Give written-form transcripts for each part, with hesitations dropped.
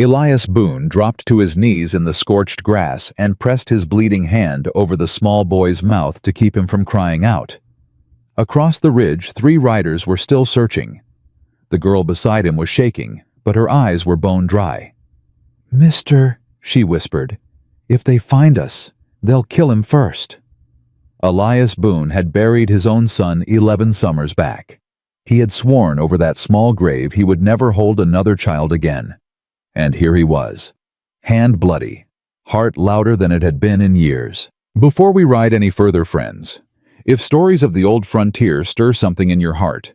Elias Boone dropped to his knees in the scorched grass and pressed his bleeding hand over the small boy's mouth to keep him from crying out. Across the ridge, 3 riders were still searching. The girl beside him was shaking, but her eyes were bone dry. "Mister," she whispered, "if they find us, they'll kill him first." Elias Boone had buried his own son 11 summers back. He had sworn over that small grave he would never hold another child again. And here he was, hand bloody, heart louder than it had been in years. Before we ride any further, friends, if stories of the old frontier stir something in your heart,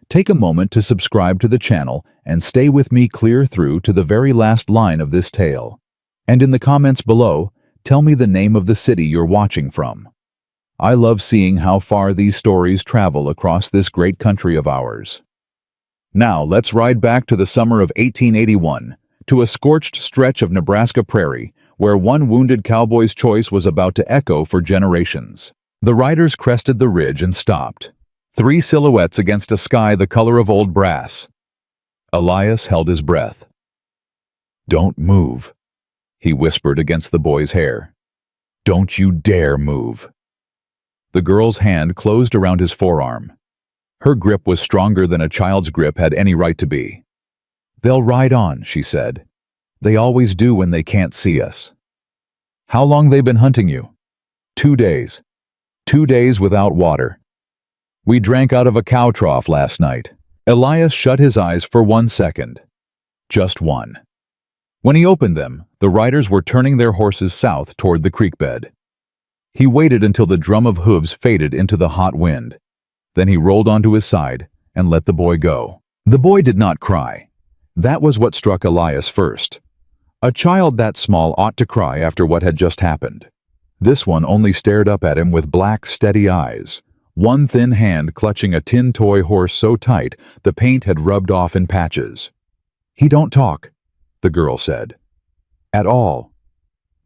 take a moment to subscribe to the channel and stay with me clear through to the very last line of this tale. And in the comments below, tell me the name of the city you're watching from. I love seeing how far these stories travel across this great country of ours. Now let's ride back to the summer of 1881, to a scorched stretch of Nebraska prairie, where one wounded cowboy's choice was about to echo for generations. The riders crested the ridge and stopped, 3 silhouettes against a sky the color of old brass. Elias held his breath. "Don't move," he whispered against the boy's hair. "Don't you dare move." The girl's hand closed around his forearm. Her grip was stronger than a child's grip had any right to be. "They'll ride on," she said. "They always do when they can't see us." "How long they been hunting you?" 2 days. 2 days without water. We drank out of a cow trough last night." Elias shut his eyes for 1 second. Just one. When he opened them, the riders were turning their horses south toward the creek bed. He waited until the drum of hooves faded into the hot wind. Then he rolled onto his side and let the boy go. The boy did not cry. That was what struck Elias first. A child that small ought to cry after what had just happened. This one only stared up at him with black, steady eyes, one thin hand clutching a tin toy horse so tight the paint had rubbed off in patches. "He don't talk," the girl said. "At all.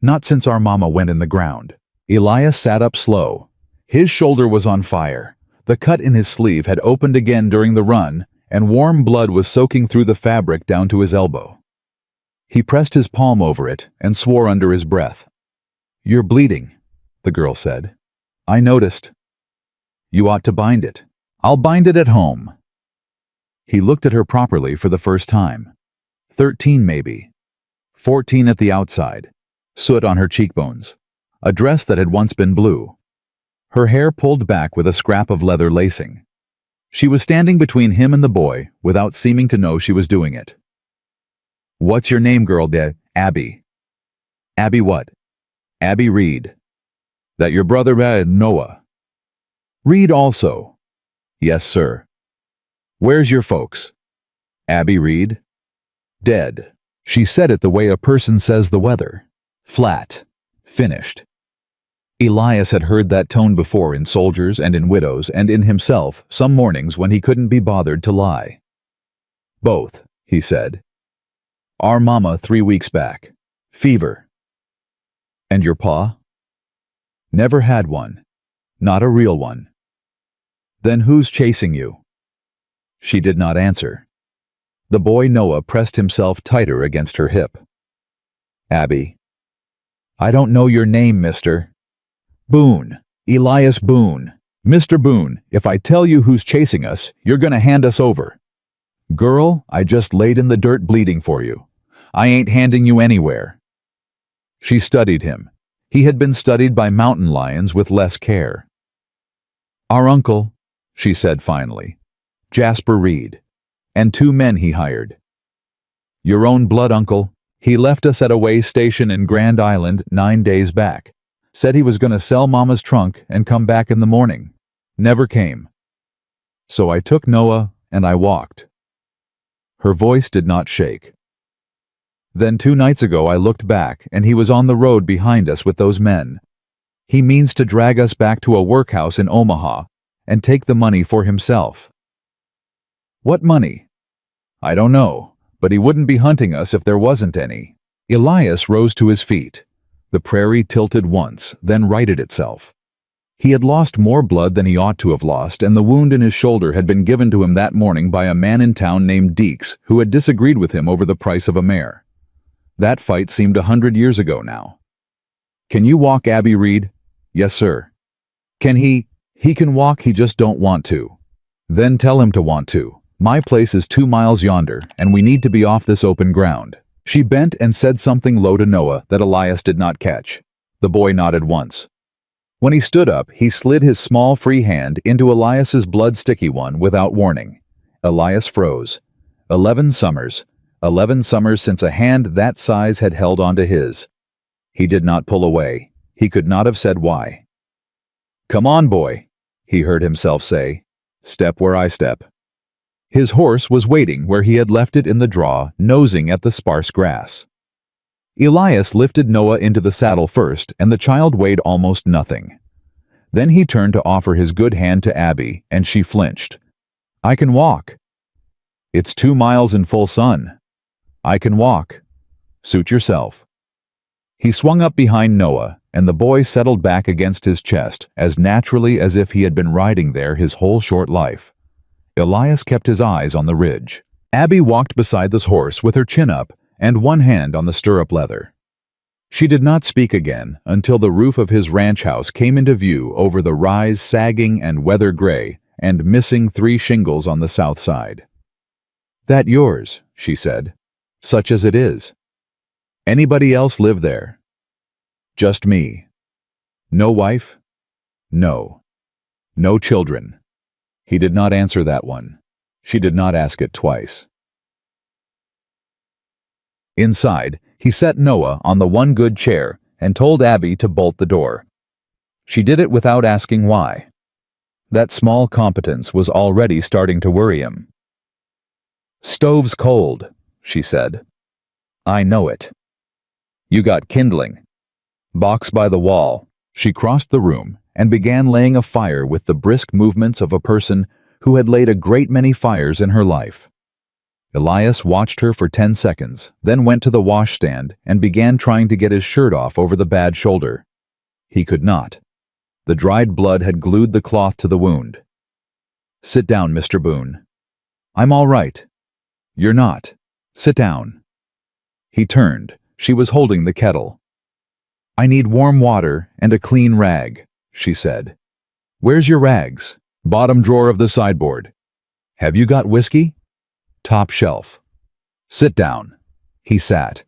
Not since our mama went in the ground." Elias sat up slow. His shoulder was on fire. The cut in his sleeve had opened again during the run, and warm blood was soaking through the fabric down to his elbow. He pressed his palm over it and swore under his breath. "You're bleeding," the girl said. "I noticed." "You ought to bind it." "I'll bind it at home." He looked at her properly for the first time. 13 maybe. 14 at the outside. Soot on her cheekbones. A dress that had once been blue. Her hair pulled back with a scrap of leather lacing. She was standing between him and the boy without seeming to know she was doing it. "What's your name, girl, Abby?" "Abby what?" "Abby Reed." "That your brother, Noah?" "Reed also." "Yes, sir." "Where's your folks?" "Abby Reed?" "Dead." She said it the way a person says the weather. Flat. Finished. Elias had heard that tone before in soldiers and in widows and in himself some mornings when he couldn't be bothered to lie. "Both," he said. "Our mama 3 weeks back. Fever." "And your pa?" "Never had one. Not a real one." "Then who's chasing you?" She did not answer. The boy Noah pressed himself tighter against her hip. "Abby." "I don't know your name, mister." "Boone. Elias Boone. Mr. Boone, if I tell you who's chasing us, you're gonna hand us over." "Girl, I just laid in the dirt bleeding for you. I ain't handing you anywhere." She studied him. He had been studied by mountain lions with less care. "Our uncle," she said finally. "Jasper Reed. And 2 men he hired." "Your own blood uncle. He left us at a way station in Grand Island 9 days back. Said he was going to sell Mama's trunk and come back in the morning. Never came. So I took Noah and I walked." Her voice did not shake. "Then 2 nights ago I looked back and he was on the road behind us with those men. He means to drag us back to a workhouse in Omaha and take the money for himself." "What money?" "I don't know, but he wouldn't be hunting us if there wasn't any." Elias rose to his feet. The prairie tilted once, then righted itself. He had lost more blood than he ought to have lost, and the wound in his shoulder had been given to him that morning by a man in town named Deeks, who had disagreed with him over the price of a mare. That fight seemed 100 years ago now. Can you walk, Abby Reed? Yes, sir. Can he? He can walk, he just don't want to. Then tell him to want to. My place is 2 miles yonder, and we need to be off this open ground. She bent and said something low to Noah that Elias did not catch. The boy nodded once. When he stood up, he slid his small free hand into Elias's blood-sticky one without warning. Elias froze. 11 summers. 11 summers since a hand that size had held onto his. He did not pull away. He could not have said why. Come on, boy, he heard himself say. Step where I step. His horse was waiting where he had left it in the draw, nosing at the sparse grass. Elias lifted Noah into the saddle first, and the child weighed almost nothing. Then he turned to offer his good hand to Abby, and she flinched. I can walk. It's 2 miles in full sun. I can walk. Suit yourself. He swung up behind Noah, and the boy settled back against his chest as naturally as if he had been riding there his whole short life. Elias kept his eyes on the ridge. Abby walked beside this horse with her chin up and one hand on the stirrup leather. She did not speak again until the roof of his ranch house came into view over the rise sagging and weather gray and missing 3 shingles on the south side. That yours, she said, such as it is. Anybody else live there? Just me. No wife? No. No children. He did not answer that one. She did not ask it twice. Inside, he set Noah on the one good chair and told Abby to bolt the door. She did it without asking why. That small competence was already starting to worry him. Stove's cold, she said. I know it. You got kindling. Box by the wall. She crossed the room and began laying a fire with the brisk movements of a person who had laid a great many fires in her life. Elias watched her for 10 seconds, then went to the washstand and began trying to get his shirt off over the bad shoulder. He could not. The dried blood had glued the cloth to the wound. Sit down, Mr. Boone. I'm all right. You're not. Sit down. He turned. She was holding the kettle. I need warm water and a clean rag, she said. Where's your rags? Bottom drawer of the sideboard. Have you got whiskey? Top shelf. Sit down. He sat,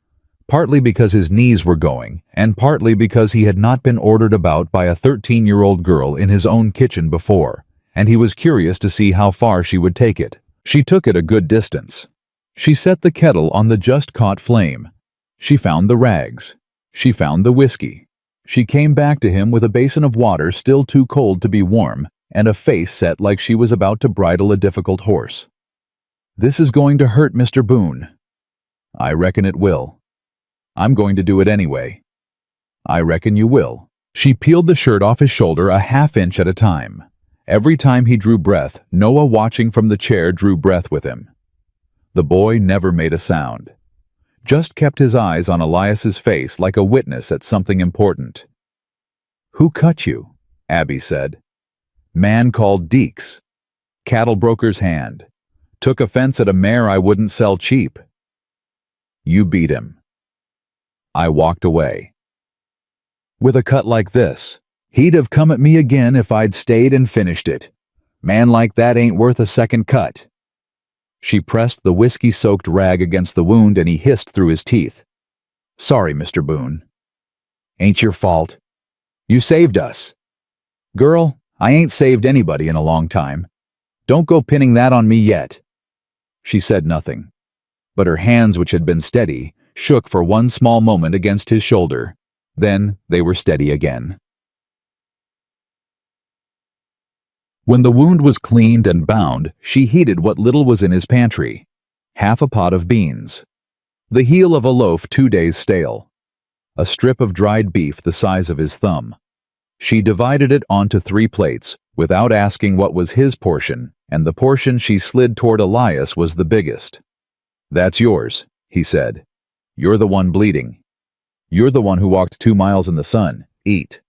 partly because his knees were going, and partly because he had not been ordered about by a 13-year-old girl in his own kitchen before, and he was curious to see how far she would take it. She took it a good distance. She set the kettle on the just-caught flame. She found the rags. She found the whiskey. She came back to him with a basin of water still too cold to be warm, and a face set like she was about to bridle a difficult horse. This is going to hurt, Mr. Boone. I reckon it will. I'm going to do it anyway. I reckon you will. She peeled the shirt off his shoulder a half-inch at a time. Every time he drew breath, Noah watching from the chair drew breath with him. The boy never made a sound. Just kept his eyes on Elias's face like a witness at something important. Who cut you? Abby said. Man called Deeks. Cattle broker's hand. Took offense at a mare I wouldn't sell cheap. You beat him. I walked away. With a cut like this, he'd have come at me again if I'd stayed and finished it. Man like that ain't worth a second cut. She pressed the whiskey-soaked rag against the wound and he hissed through his teeth. Sorry, Mr. Boone. Ain't your fault. You saved us. Girl, I ain't saved anybody in a long time. Don't go pinning that on me yet. She said nothing, but her hands, which had been steady, shook for one small moment against his shoulder. Then they were steady again. When the wound was cleaned and bound, she heated what little was in his pantry. Half a pot of beans. The heel of a loaf 2 days stale. A strip of dried beef the size of his thumb. She divided it onto 3 plates, without asking what was his portion, and the portion she slid toward Elias was the biggest. That's yours, he said. You're the one bleeding. You're the one who walked 2 miles in the sun. Eat.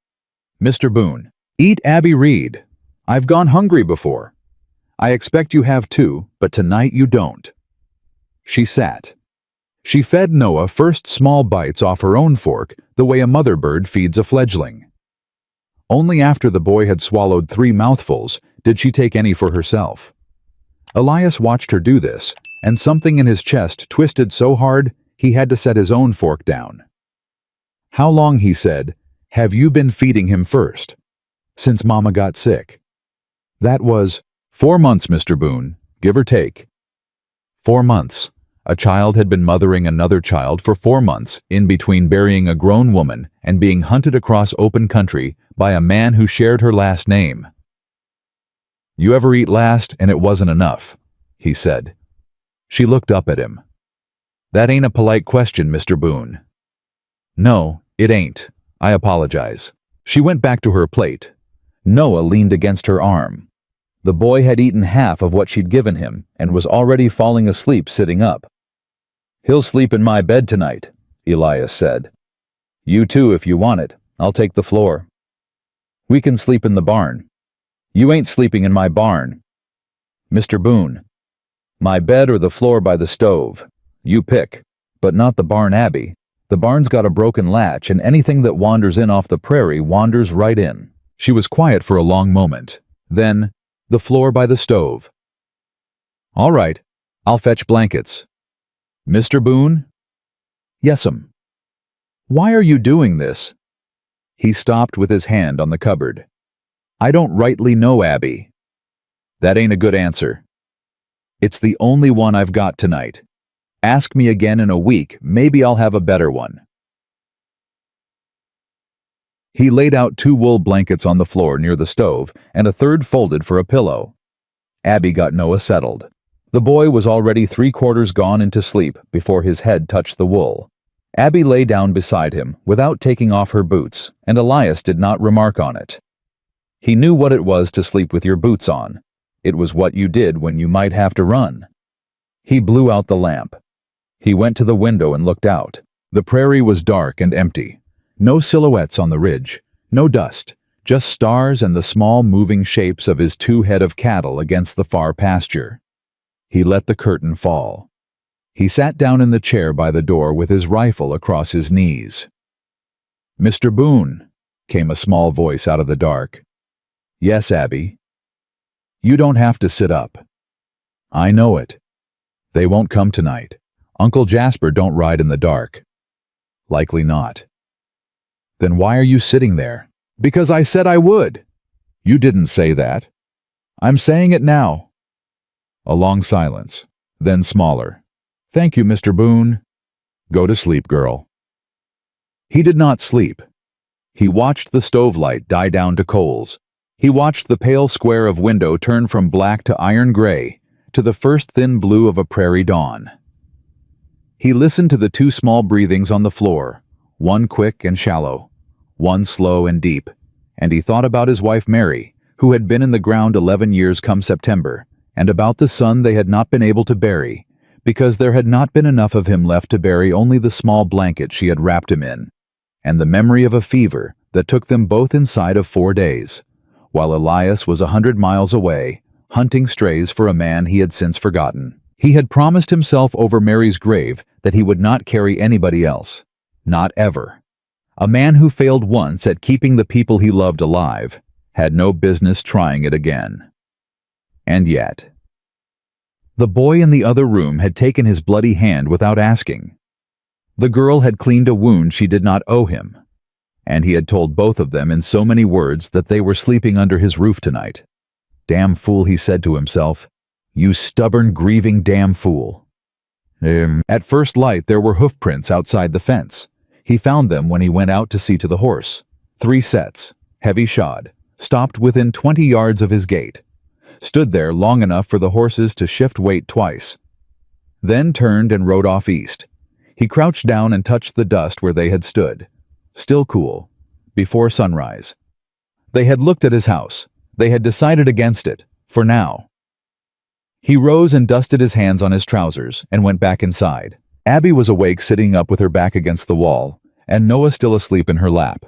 Mr. Boone. Eat, Abby Reed. I've gone hungry before. I expect you have too, but tonight you don't. She sat. She fed Noah first small bites off her own fork, the way a mother bird feeds a fledgling. Only after the boy had swallowed 3 mouthfuls did she take any for herself. Elias watched her do this, and something in his chest twisted so hard he had to set his own fork down. "How long," he said, "have you been feeding him first?" "Since Mama got sick." "That was 4 months, Mr. Boone, give or take." 4 months. A child had been mothering another child for 4 months, in between burying a grown woman and being hunted across open country by a man who shared her last name. "You ever eat last and it wasn't enough?" he said. She looked up at him. "That ain't a polite question, Mr. Boone." "No, it ain't. I apologize." She went back to her plate. Noah leaned against her arm. The boy had eaten half of what she'd given him and was already falling asleep sitting up. "He'll sleep in my bed tonight," Elias said. "You too if you want it. I'll take the floor." "We can sleep in the barn." "You ain't sleeping in my barn." "Mr. Boone." "My bed or the floor by the stove. You pick. But not the barn, Abby. The barn's got a broken latch, and anything that wanders in off the prairie wanders right in." She was quiet for a long moment. Then, "The floor by the stove." "All right. I'll fetch blankets." "Mr. Boone?" "Yes'm." "Why are you doing this?" He stopped with his hand on the cupboard. "I don't rightly know, Abby." "That ain't a good answer." "It's the only one I've got tonight. Ask me again in a week, maybe I'll have a better one." He laid out 2 wool blankets on the floor near the stove and a third folded for a pillow. Abby got Noah settled. The boy was already 3/4 gone into sleep before his head touched the wool. Abby lay down beside him without taking off her boots, and Elias did not remark on it. He knew what it was to sleep with your boots on. It was what you did when you might have to run. He blew out the lamp. He went to the window and looked out. The prairie was dark and empty. No silhouettes on the ridge, no dust, just stars and the small moving shapes of his 2 head of cattle against the far pasture. He let the curtain fall. He sat down in the chair by the door with his rifle across his knees. "Mr. Boone," came a small voice out of the dark. "Yes, Abby." "You don't have to sit up." "I know it. They won't come tonight. Uncle Jasper don't ride in the dark." "Likely not." "Then why are you sitting there?" "Because I said I would." "You didn't say that." "I'm saying it now." A long silence, then smaller. "Thank you, Mr. Boone." "Go to sleep, girl." He did not sleep. He watched the stove light die down to coals. He watched the pale square of window turn from black to iron gray, to the first thin blue of a prairie dawn. He listened to the 2 small breathings on the floor, one quick and shallow, one slow and deep, and he thought about his wife Mary, who had been in the ground 11 years come September, and about the son they had not been able to bury, because there had not been enough of him left to bury only the small blanket she had wrapped him in, and the memory of a fever that took them both inside of 4 days, while Elias was 100 miles away, hunting strays for a man he had since forgotten. He had promised himself over Mary's grave that he would not carry anybody else. Not ever. A man who failed once at keeping the people he loved alive had no business trying it again. And yet, the boy in the other room had taken his bloody hand without asking. The girl had cleaned a wound she did not owe him, and he had told both of them in so many words that they were sleeping under his roof tonight. Damn fool, he said to himself. You stubborn, grieving damn fool. At first light there were hoof prints outside the fence. He found them when he went out to see to the horse. 3 sets, heavy shod, stopped within 20 yards of his gate. Stood there long enough for the horses to shift weight twice. Then turned and rode off east. He crouched down and touched the dust where they had stood. Still cool. Before sunrise. They had looked at his house. They had decided against it, for now. He rose and dusted his hands on his trousers and went back inside. Abby was awake, sitting up with her back against the wall, and Noah still asleep in her lap.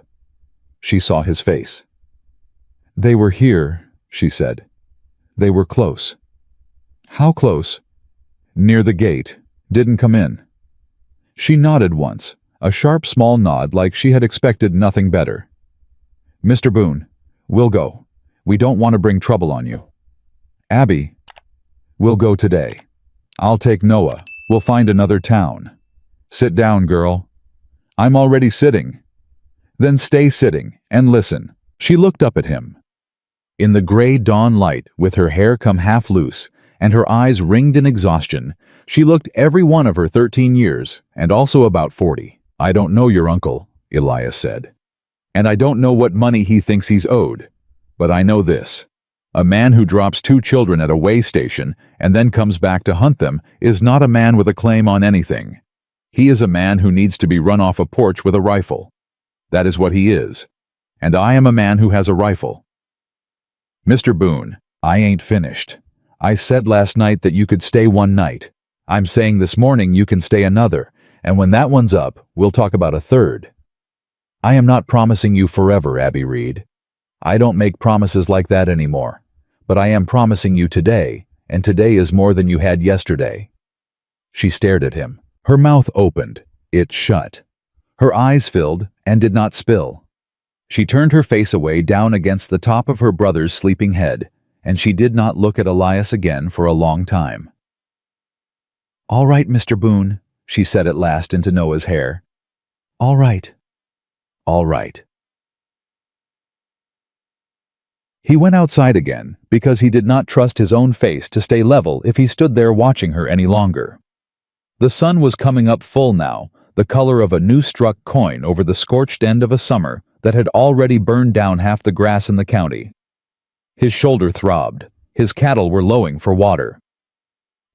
She saw his face. They were here, she said. They were close. How close? Near the gate. Didn't come in. She nodded once, a sharp small nod like she had expected nothing better. "Mr. Boone, we'll go. We don't want to bring trouble on you." "Abby, we'll go today. I'll take Noah. We'll find another town." "Sit down, girl." "I'm already sitting." "Then stay sitting and listen." She looked up at him. In the gray dawn light, with her hair come half loose and her eyes ringed in exhaustion, she looked every one of her 13 years and also about 40. "I don't know your uncle," Elias said. "And I don't know what money he thinks he's owed. But I know this. A man who drops 2 children at a way station and then comes back to hunt them is not a man with a claim on anything. He is a man who needs to be run off a porch with a rifle. That is what he is. And I am a man who has a rifle." "Mr. Boone, I ain't finished. I said last night that you could stay one night. I'm saying this morning you can stay another, and when that one's up, we'll talk about a third. I am not promising you forever, Abby Reed. I don't make promises like that anymore. But I am promising you today, and today is more than you had yesterday." She stared at him. Her mouth opened. It shut. Her eyes filled and did not spill. She turned her face away down against the top of her brother's sleeping head, and she did not look at Elias again for a long time. "All right, Mr. Boone," she said at last into Noah's hair. "All right. All right." He went outside again because he did not trust his own face to stay level if he stood there watching her any longer. The sun was coming up full now, the color of a new-struck coin over the scorched end of a summer that had already burned down half the grass in the county. His shoulder throbbed. His cattle were lowing for water.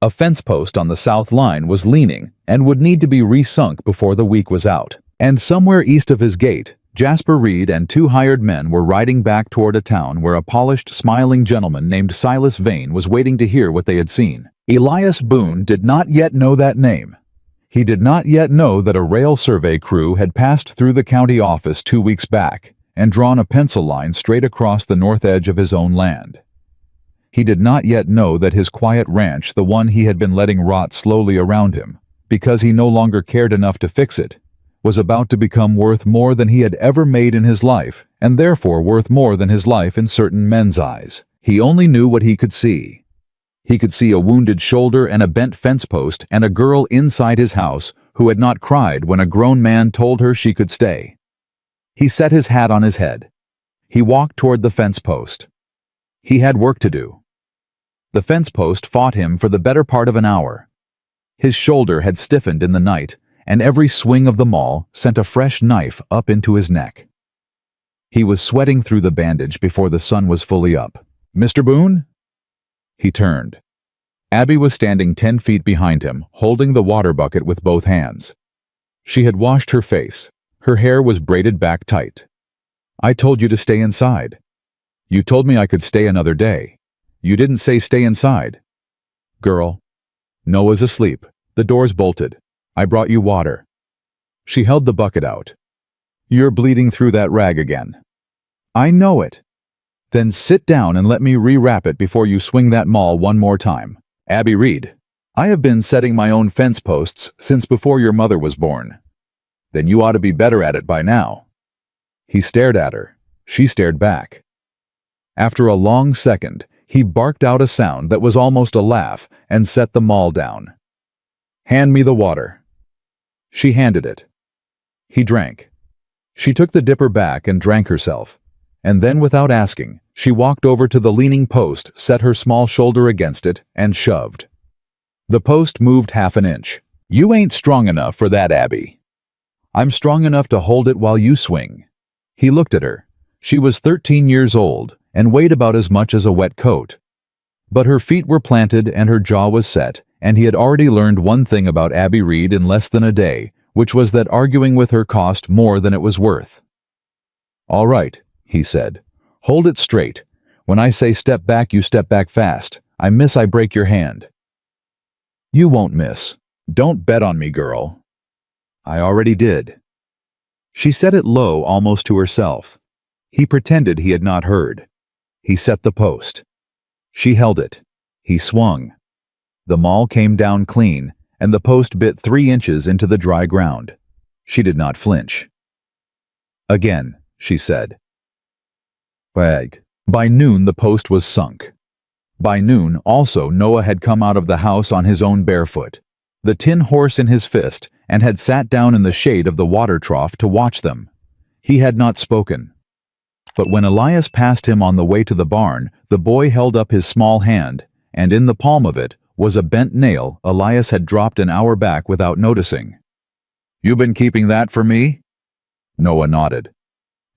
A fence post on the south line was leaning and would need to be resunk before the week was out. And somewhere east of his gate, Jasper Reed and 2 hired men were riding back toward a town where a polished, smiling gentleman named Silas Vane was waiting to hear what they had seen. Elias Boone did not yet know that name. He did not yet know that a rail survey crew had passed through the county office 2 weeks back and drawn a pencil line straight across the north edge of his own land. He did not yet know that his quiet ranch, the one he had been letting rot slowly around him, because he no longer cared enough to fix it, was about to become worth more than he had ever made in his life, and therefore worth more than his life in certain men's eyes. He only knew what he could see. He could see a wounded shoulder and a bent fence post and a girl inside his house who had not cried when a grown man told her she could stay. He set his hat on his head. He walked toward the fence post. He had work to do. The fence post fought him for the better part of an hour. His shoulder had stiffened in the night, and every swing of the maul sent a fresh knife up into his neck. He was sweating through the bandage before the sun was fully up. "Mr. Boone?" He turned. Abby was standing 10 feet behind him, holding the water bucket with both hands. She had washed her face. Her hair was braided back tight. "I told you to stay inside. You told me I could stay another day. You didn't say stay inside." "Girl, Noah's asleep. The door's bolted. I brought you water." She held the bucket out. "You're bleeding through that rag again." "I know it." "Then sit down and let me rewrap it before you swing that maul one more time." "Abby Reed, I have been setting my own fence posts since before your mother was born." "Then you ought to be better at it by now." He stared at her. She stared back. After a long second, he barked out a sound that was almost a laugh and set the maul down. "Hand me the water." She handed it. He drank. She took the dipper back and drank herself, and then without asking, she walked over to the leaning post, set her small shoulder against it, and shoved. The post moved half an inch. "You ain't strong enough for that, Abby." "I'm strong enough to hold it while you swing." He looked at her. She was 13 years old and weighed about as much as a wet coat. But her feet were planted and her jaw was set, and he had already learned one thing about Abby Reed in less than a day, which was that arguing with her cost more than it was worth. "All right," he said. "Hold it straight. When I say step back, you step back fast. I miss, I break your hand." "You won't miss. Don't bet on me, girl." "I already did." She said it low, almost to herself. He pretended he had not heard. He set the post. She held it. He swung. The maul came down clean, and the post bit 3 inches into the dry ground. She did not flinch. "Again," she said. By noon the post was sunk. By noon also Noah had come out of the house on his own barefoot, the tin horse in his fist, and had sat down in the shade of the water trough to watch them. He had not spoken. But when Elias passed him on the way to the barn, the boy held up his small hand, and in the palm of it was a bent nail Elias had dropped an hour back without noticing. "You been keeping that for me?" Noah nodded.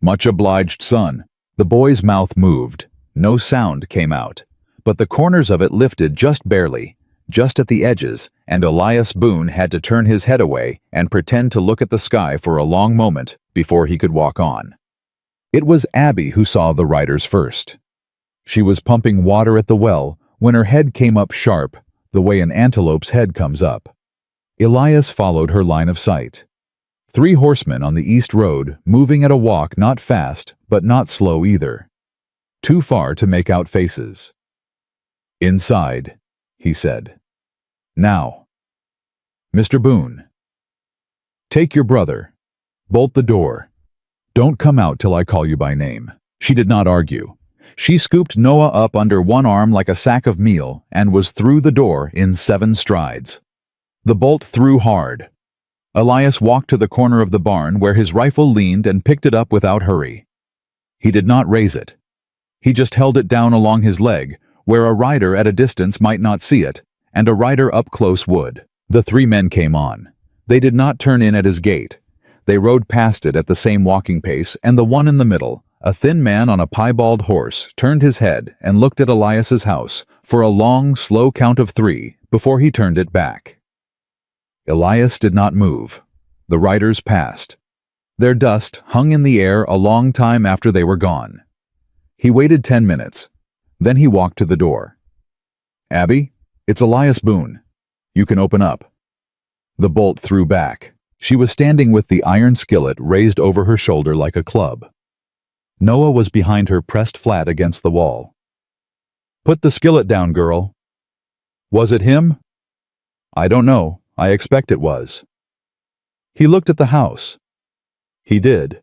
"Much obliged, son." The boy's mouth moved. No sound came out, but the corners of it lifted just barely, just at the edges, and Elias Boone had to turn his head away and pretend to look at the sky for a long moment before he could walk on. It was Abby who saw the riders first. She was pumping water at the well when her head came up sharp, the way an antelope's head comes up. Elias followed her line of sight. 3 horsemen on the east road, moving at a walk not fast, but not slow either. Too far to make out faces. "Inside," he said. "Now." "Mr. Boone." "Take your brother. Bolt the door. Don't come out till I call you by name." She did not argue. She scooped Noah up under one arm like a sack of meal and was through the door in 7 strides. The bolt threw hard. Elias walked to the corner of the barn where his rifle leaned and picked it up without hurry. He did not raise it. He just held it down along his leg, where a rider at a distance might not see it, and a rider up close would. The 3 men came on. They did not turn in at his gate. They rode past it at the same walking pace, and the one in the middle, a thin man on a piebald horse, turned his head and looked at Elias's house for a long, slow count of 3 before he turned it back. Elias did not move. The riders passed. Their dust hung in the air a long time after they were gone. He waited 10 minutes. Then he walked to the door. "Abby, it's Elias Boone. You can open up." The bolt threw back. She was standing with the iron skillet raised over her shoulder like a club. Noah was behind her, pressed flat against the wall. "Put the skillet down, girl." "Was it him?" "I don't know. I expect it was." He looked at the house. He did.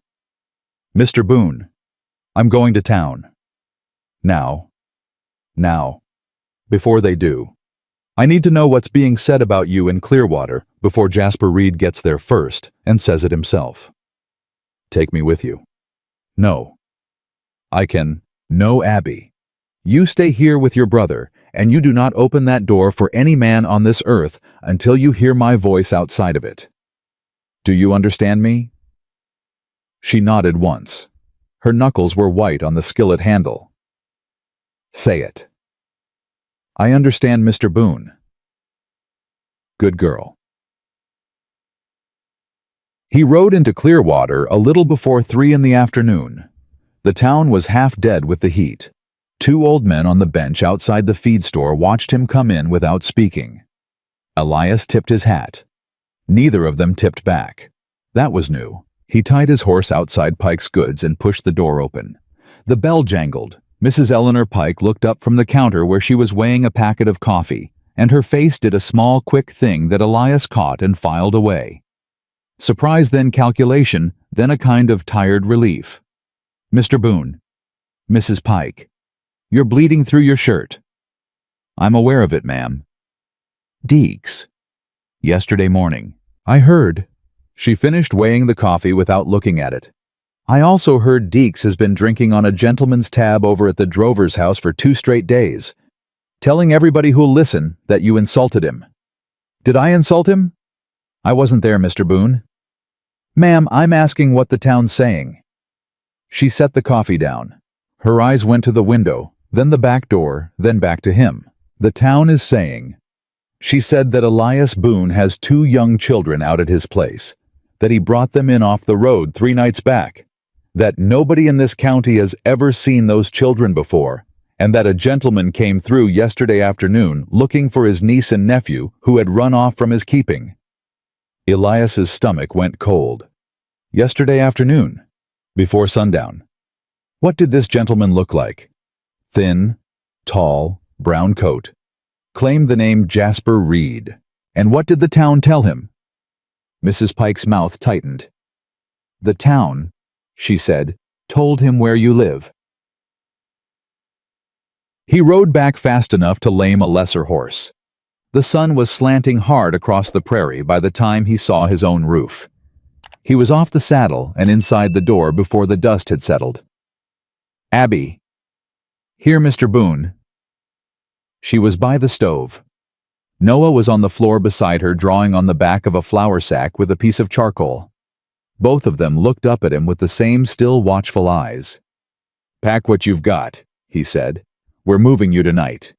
"Mr. Boone, I'm going to town." Now. Before they do. "I need to know what's being said about you in Clearwater before Jasper Reed gets there first and says it himself." "Take me with you." "No." "I can." "No, Abby. You stay here with your brother, and you do not open that door for any man on this earth until you hear my voice outside of it. Do you understand me?" She nodded once. Her knuckles were white on the skillet handle. "Say it." "I understand, Mr. Boone." "Good girl." He rode into Clearwater a little before 3 in the afternoon. The town was half dead with the heat. 2 old men on the bench outside the feed store watched him come in without speaking. Elias tipped his hat. Neither of them tipped back. That was new. He tied his horse outside Pike's Goods and pushed the door open. The bell jangled. Mrs. Eleanor Pike looked up from the counter where she was weighing a packet of coffee, and her face did a small, quick thing that Elias caught and filed away. Surprise, then calculation, then a kind of tired relief. "Mr. Boone." "Mrs. Pike." "You're bleeding through your shirt." "I'm aware of it, ma'am." "Deeks." "Yesterday morning." "I heard." She finished weighing the coffee without looking at it. "I also heard Deeks has been drinking on a gentleman's tab over at the drover's house for 2 straight days, telling everybody who'll listen that you insulted him." "Did I insult him?" "I wasn't there, Mr. Boone." "Ma'am, I'm asking what the town's saying." She set the coffee down. Her eyes went to the window, then the back door, then back to him. "The town is saying," she said, "that Elias Boone has 2 young children out at his place, that he brought them in off the road 3 nights back, that nobody in this county has ever seen those children before, and that a gentleman came through yesterday afternoon looking for his niece and nephew who had run off from his keeping." Elias's stomach went cold. Yesterday afternoon, before sundown. What did this gentleman look like? Thin, tall, brown coat. Claimed the name Jasper Reed. And what did the town tell him? Mrs. Pike's mouth tightened. The town, she said, told him where you live. He rode back fast enough to lame a lesser horse. The sun was slanting hard across the prairie by the time he saw his own roof. He was off the saddle and inside the door before the dust had settled. Abby. Here, Mr. Boone. She was by the stove. Noah was on the floor beside her, drawing on the back of a flour sack with a piece of charcoal. Both of them looked up at him with the same still watchful eyes. Pack what you've got, he said. We're moving you tonight.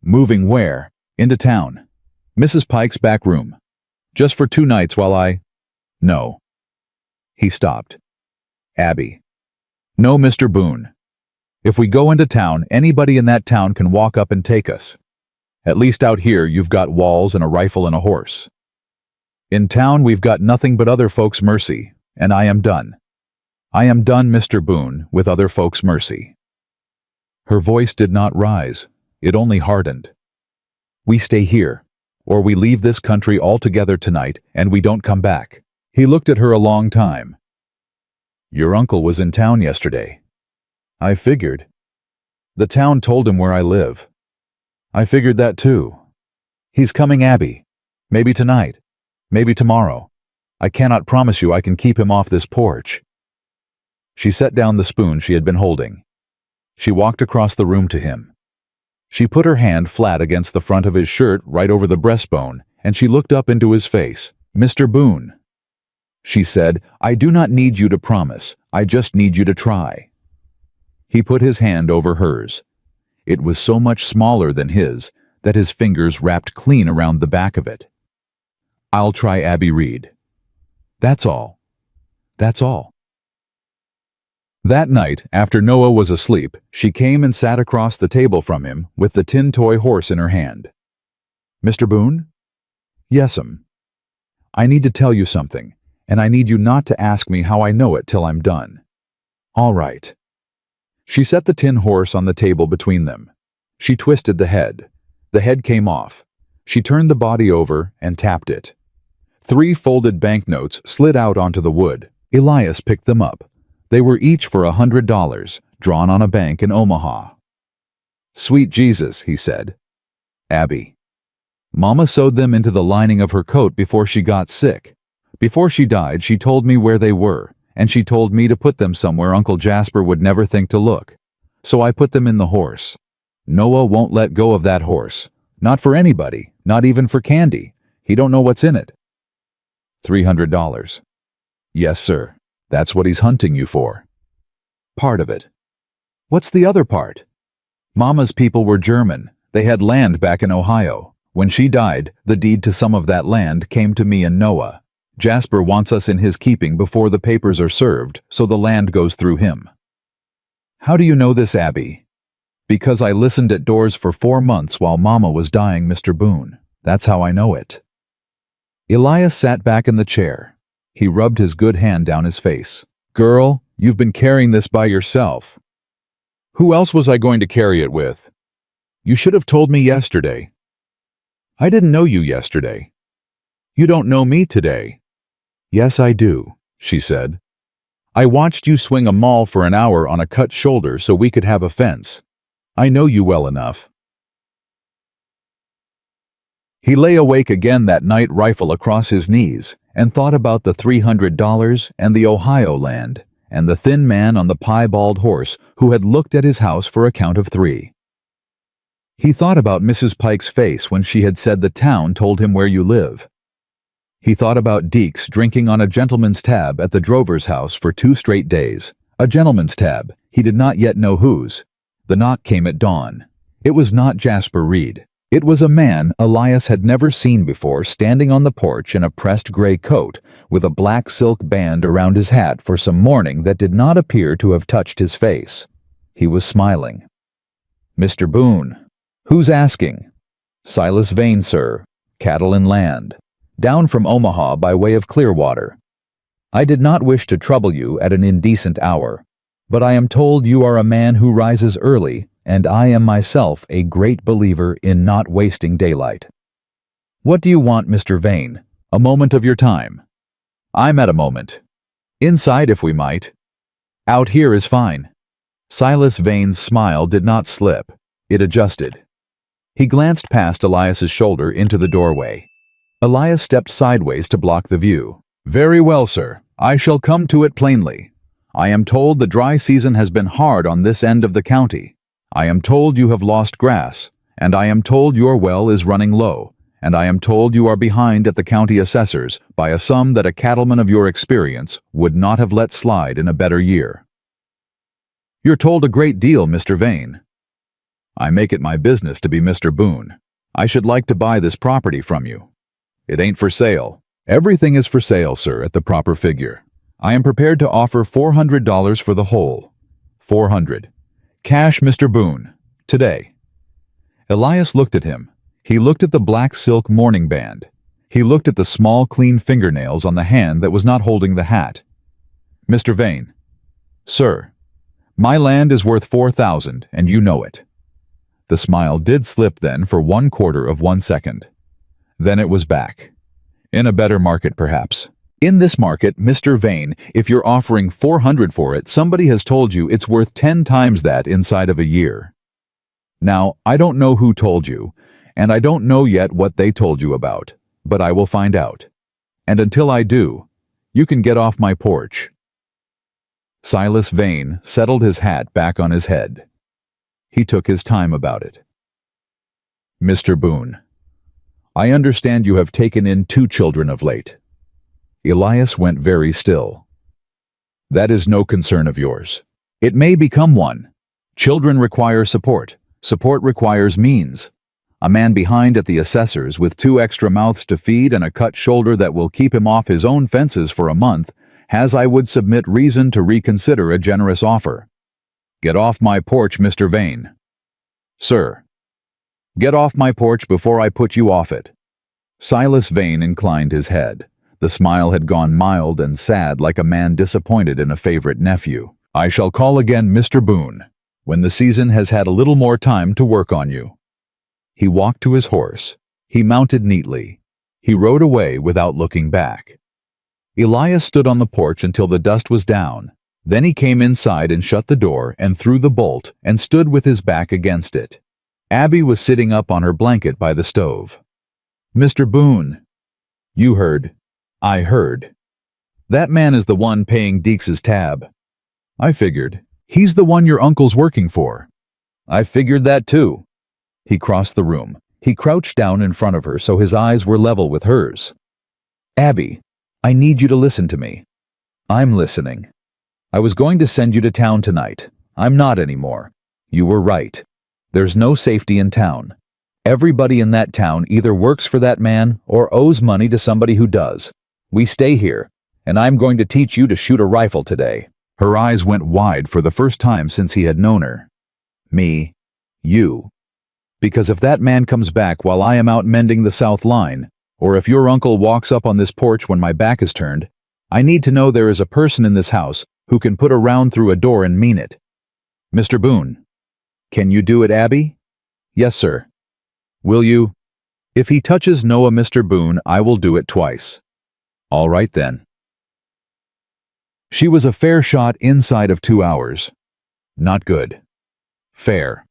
Moving where? Into town. Mrs. Pike's back room. Just for 2 nights while I... No. He stopped. Abby. No, Mr. Boone. If we go into town, anybody in that town can walk up and take us. At least out here you've got walls and a rifle and a horse. In town we've got nothing but other folks' mercy, and I am done. I am done, Mr. Boone, with other folks' mercy. Her voice did not rise, it only hardened. We stay here, or we leave this country altogether tonight and we don't come back. He looked at her a long time. Your uncle was in town yesterday. I figured. The town told him where I live. I figured that too. He's coming, Abby. Maybe tonight. Maybe tomorrow. I cannot promise you I can keep him off this porch. She set down the spoon she had been holding. She walked across the room to him. She put her hand flat against the front of his shirt right over the breastbone, and she looked up into his face. Mr. Boone. She said, I do not need you to promise. I just need you to try. He put his hand over hers. It was so much smaller than his that his fingers wrapped clean around the back of it. I'll try, Abby Reed. That's all. That's all. That night, after Noah was asleep, she came and sat across the table from him with the tin toy horse in her hand. Mr. Boone? Yes'm. I need to tell you something, and I need you not to ask me how I know it till I'm done. All right. She set the tin horse on the table between them. She twisted the head. The head came off. She turned the body over and tapped it. 3 folded banknotes slid out onto the wood. Elias picked them up. They were each for $100, drawn on a bank in Omaha. Sweet Jesus, he said. Abby. Mama sewed them into the lining of her coat before she got sick. Before she died, she told me where they were, and she told me to put them somewhere Uncle Jasper would never think to look. So I put them in the horse. Noah won't let go of that horse. Not for anybody, not even for Candy. He don't know what's in it. $300. Yes, sir. That's what he's hunting you for. Part of it. What's the other part? Mama's people were German. They had land back in Ohio. When she died, the deed to some of that land came to me and Noah. Jasper wants us in his keeping before the papers are served, so the land goes through him. How do you know this, Abby? Because I listened at doors for 4 months while Mama was dying, Mr. Boone. That's how I know it. Elias sat back in the chair. He rubbed his good hand down his face. Girl, you've been carrying this by yourself. Who else was I going to carry it with? You should have told me yesterday. I didn't know you yesterday. You don't know me today. Yes, I do, she said. I watched you swing a maul for an hour on a cut shoulder so we could have a fence. I know you well enough. He lay awake again that night, rifle across his knees, and thought about the $300 and the Ohio land, and the thin man on the piebald horse who had looked at his house for a count of 3. He thought about Mrs. Pike's face when she had said the town told him where you live. He thought about Deeks drinking on a gentleman's tab at the drover's house for 2 straight days. A gentleman's tab, he did not yet know whose. The knock came at dawn. It was not Jasper Reed. It was a man Elias had never seen before, standing on the porch in a pressed gray coat, with a black silk band around his hat for some mourning that did not appear to have touched his face. He was smiling. Mr. Boone. Who's asking? Silas Vane, sir. Cattle and land. Down from Omaha by way of Clearwater. I did not wish to trouble you at an indecent hour, but I am told you are a man who rises early, and I am myself a great believer in not wasting daylight. What do you want, Mr. Vane? A moment of your time. I'm at a moment. Inside if we might. Out here is fine. Silas Vane's smile did not slip. It adjusted. He glanced past Elias's shoulder into the doorway. Elias stepped sideways to block the view. Very well, sir. I shall come to it plainly. I am told the dry season has been hard on this end of the county. I am told you have lost grass, and I am told your well is running low, and I am told you are behind at the county assessors by a sum that a cattleman of your experience would not have let slide in a better year. You're told a great deal, Mr. Vane. I make it my business to be Mr. Boone. I should like to buy this property from you. It ain't for sale. Everything is for sale, sir, at the proper figure. I am prepared to offer $400 for the whole. 400. Cash, Mr. Boone. Today. Elias looked at him. He looked at the black silk mourning band. He looked at the small, clean fingernails on the hand that was not holding the hat. Mr. Vane. Sir, my land is worth $4,000, and you know it. The smile did slip then for 1/4 of 1 second. Then it was back. In a better market, perhaps. In this market, Mr. Vane, if you're offering $400 for it, somebody has told you it's worth 10 times that inside of a year. Now, I don't know who told you, and I don't know yet what they told you about, but I will find out. And until I do, you can get off my porch. Silas Vane settled his hat back on his head. He took his time about it. Mr. Boone, I understand you have taken in 2 children of late. Elias went very still. That is no concern of yours. It may become one. Children require support. Support requires means. A man behind at the assessors with 2 extra mouths to feed and a cut shoulder that will keep him off his own fences for a month has, I would submit, reason to reconsider a generous offer. Get off my porch, Mr. Vane. Sir, get off my porch before I put you off it. Silas Vane inclined his head. The smile had gone mild and sad like a man disappointed in a favorite nephew. I shall call again, Mr. Boone, when the season has had a little more time to work on you. He walked to his horse. He mounted neatly. He rode away without looking back. Elias stood on the porch until the dust was down. Then he came inside and shut the door and threw the bolt and stood with his back against it. Abby was sitting up on her blanket by the stove. Mr. Boone. You heard. I heard. That man is the one paying Deeks's tab. I figured. He's the one your uncle's working for. I figured that too. He crossed the room. He crouched down in front of her so his eyes were level with hers. Abby, I need you to listen to me. I'm listening. I was going to send you to town tonight. I'm not anymore. You were right. There's no safety in town. Everybody in that town either works for that man or owes money to somebody who does. We stay here, and I'm going to teach you to shoot a rifle today. Her eyes went wide for the first time since he had known her. Me. You. Because if that man comes back while I am out mending the south line, or if your uncle walks up on this porch when my back is turned, I need to know there is a person in this house who can put a round through a door and mean it. Mr. Boone. Can you do it, Abby? Yes, sir. Will you? If he touches Noah, Mr. Boone, I will do it twice. All right, then. She was a fair shot inside of 2 hours. Not good. Fair.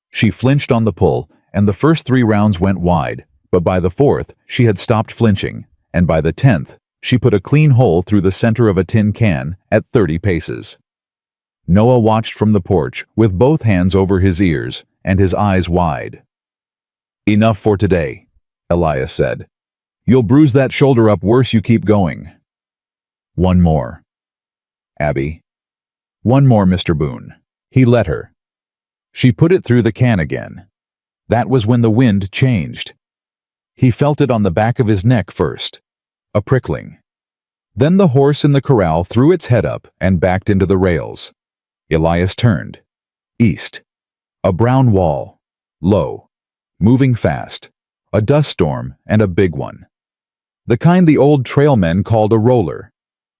She flinched on the pull, and the first 3 rounds went wide, but by the 4th, she had stopped flinching, and by the 10th, she put a clean hole through the center of a tin can at 30 paces. Noah watched from the porch with both hands over his ears and his eyes wide. Enough for today, Elias said. You'll bruise that shoulder up worse you keep going. One more. Abby. One more, Mr. Boone. He let her. She put it through the can again. That was when the wind changed. He felt it on the back of his neck first. A prickling. Then the horse in the corral threw its head up and backed into the rails. Elias turned. East. A brown wall. Low. Moving fast. A dust storm and a big one. The kind the old trailmen called a roller.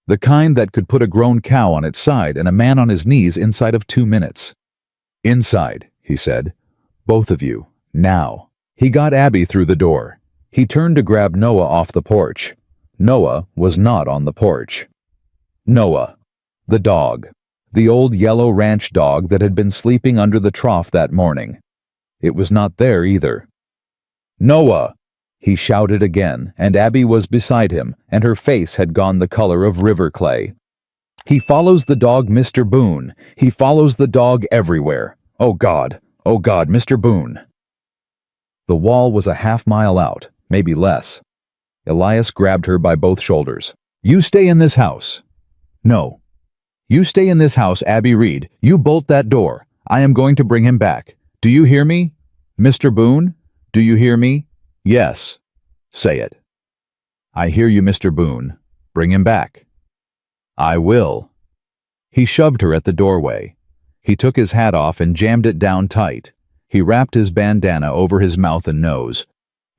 The kind that could put a grown cow on its side and a man on his knees inside of 2 minutes. Inside, he said. Both of you. Now. He got Abby through the door. He turned to grab Noah off the porch. Noah was not on the porch. Noah, the dog, the old yellow ranch dog that had been sleeping under the trough that morning. It was not there either. "Noah!" he shouted again, and Abby was beside him, and her face had gone the color of river clay. "He follows the dog, Mr. Boone. He follows the dog everywhere. Oh God, Mr. Boone." The wall was a half-mile out, maybe less. Elias grabbed her by both shoulders. "You stay in this house." "No. You stay in this house, Abby Reed. You bolt that door. I am going to bring him back. Do you hear me? Mr. Boone? Do you hear me? Yes. Say it." "I hear you, Mr. Boone. Bring him back." "I will." He shoved her at the doorway. He took his hat off and jammed it down tight. He wrapped his bandana over his mouth and nose.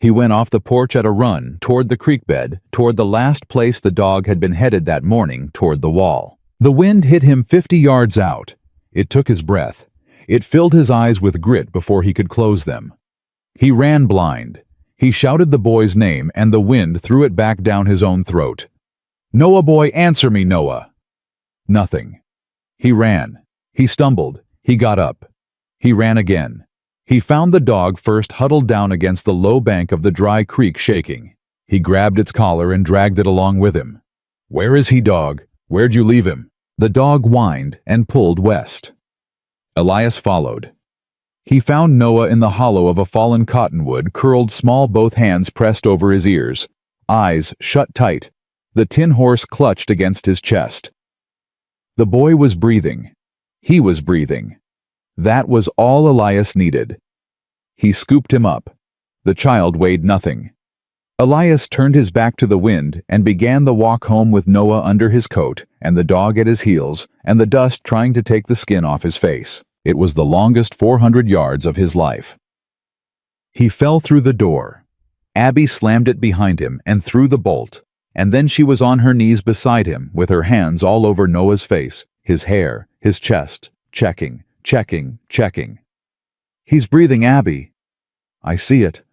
He went off the porch at a run, toward the creek bed, toward the last place the dog had been headed that morning, toward the wall. The wind hit him 50 yards out. It took his breath. It filled his eyes with grit before he could close them. He ran blind. He shouted the boy's name, and the wind threw it back down his own throat. "Noah, boy, answer me, Noah." Nothing. He ran. He stumbled. He got up. He ran again. He found the dog first huddled down against the low bank of the dry creek, shaking. He grabbed its collar and dragged it along with him. "Where is he, dog? Where'd you leave him?" The dog whined and pulled west. Elias followed. He found Noah in the hollow of a fallen cottonwood, curled small, both hands pressed over his ears, eyes shut tight. The tin horse clutched against his chest. The boy was breathing. He was breathing. That was all Elias needed. He scooped him up. The child weighed nothing. Elias turned his back to the wind and began the walk home with Noah under his coat and the dog at his heels and the dust trying to take the skin off his face. It was the longest 400 yards of his life. He fell through the door. Abby slammed it behind him and threw the bolt, and then she was on her knees beside him with her hands all over Noah's face, his hair, his chest, checking. "He's breathing, Abby." I see it.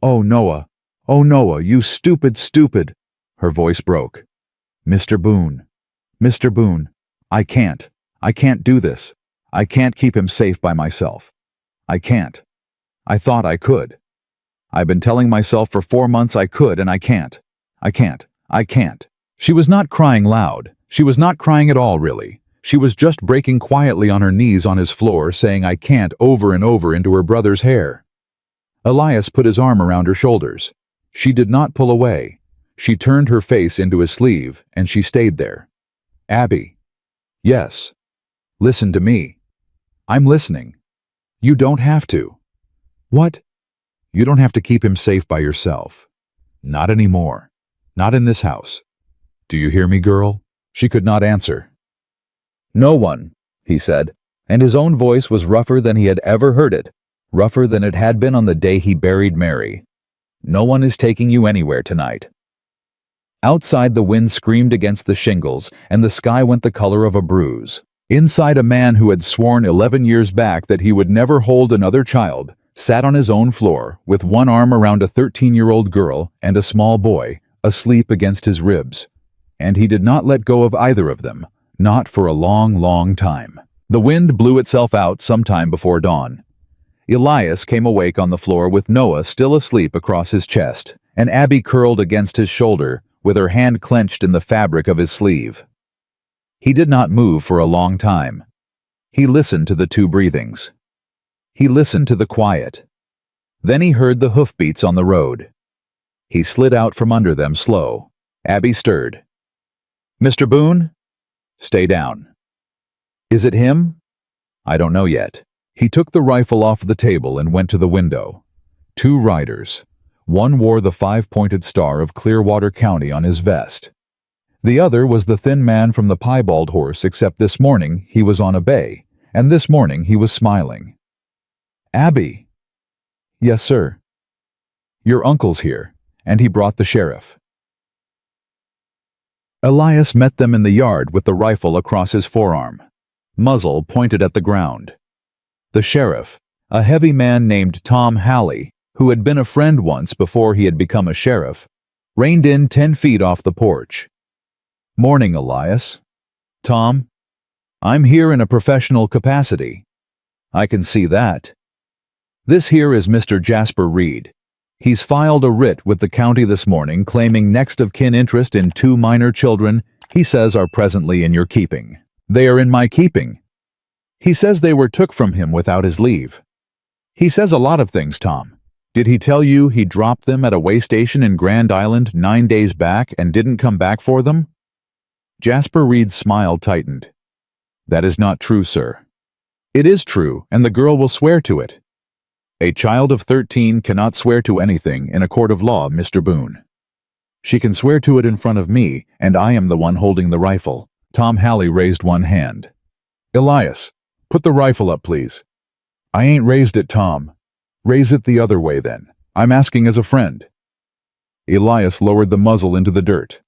Oh, Noah, you stupid." Her voice broke. Mr. Boone, I can't do this. I can't keep him safe by myself. I can't. I thought I could. I've been telling myself for 4 months I could, and I can't. She was not crying loud. She was not crying at all, really. She was just breaking quietly on her knees on his floor, saying "I can't" over and over into her brother's hair. Elias put his arm around her shoulders. She did not pull away. She turned her face into his sleeve, and she stayed there. "Abby." "Yes." "Listen to me." "I'm listening." "You don't have to." "What?" "You don't have to keep him safe by yourself. Not anymore. Not in this house. Do you hear me, girl?" She could not answer. "No one," he said, and his own voice was rougher than he had ever heard it, rougher than it had been on the day he buried Mary. "No one is taking you anywhere tonight." Outside, the wind screamed against the shingles, and the sky went the color of a bruise. Inside, a man who had sworn 11 years back that he would never hold another child sat on his own floor, with one arm around a 13-year-old girl and a small boy, asleep against his ribs. And he did not let go of either of them. Not for a long, long time. The wind blew itself out sometime before dawn. Elias came awake on the floor with Noah still asleep across his chest, and Abby curled against his shoulder, with her hand clenched in the fabric of his sleeve. He did not move for a long time. He listened to the two breathings. He listened to the quiet. Then he heard the hoofbeats on the road. He slid out from under them slow. Abby stirred. "Mr. Boone?" "Stay down." "Is it him?" "I don't know yet." He took the rifle off the table and went to the window. 2 riders. One wore the 5-pointed star of Clearwater County on his vest. The other was the thin man from the piebald horse, except this morning he was on a bay, and this morning he was smiling. "Abby." "Yes, sir." "Your uncle's here, and he brought the sheriff." Elias met them in the yard with the rifle across his forearm, muzzle pointed at the ground. The sheriff, a heavy man named Tom Halley, who had been a friend once before he had become a sheriff, reined in 10 feet off the porch. "Morning, Elias." "Tom, I'm here in a professional capacity." "I can see that." "This here is Mr. Jasper Reed. He's filed a writ with the county this morning claiming next of kin interest in 2 minor children he says are presently in your keeping." "They are in my keeping." "He says they were took from him without his leave." "He says a lot of things, Tom. Did he tell you he dropped them at a way station in Grand Island 9 days back and didn't come back for them?" Jasper Reed's smile tightened. "That is not true, sir." "It is true, and the girl will swear to it." "A child of 13 cannot swear to anything in a court of law, Mr. Boone." "She can swear to it in front of me, and I am the one holding the rifle." Tom Halley raised one hand. "Elias, put the rifle up, please." "I ain't raised it, Tom." "Raise it the other way, then. I'm asking as a friend." Elias lowered the muzzle into the dirt.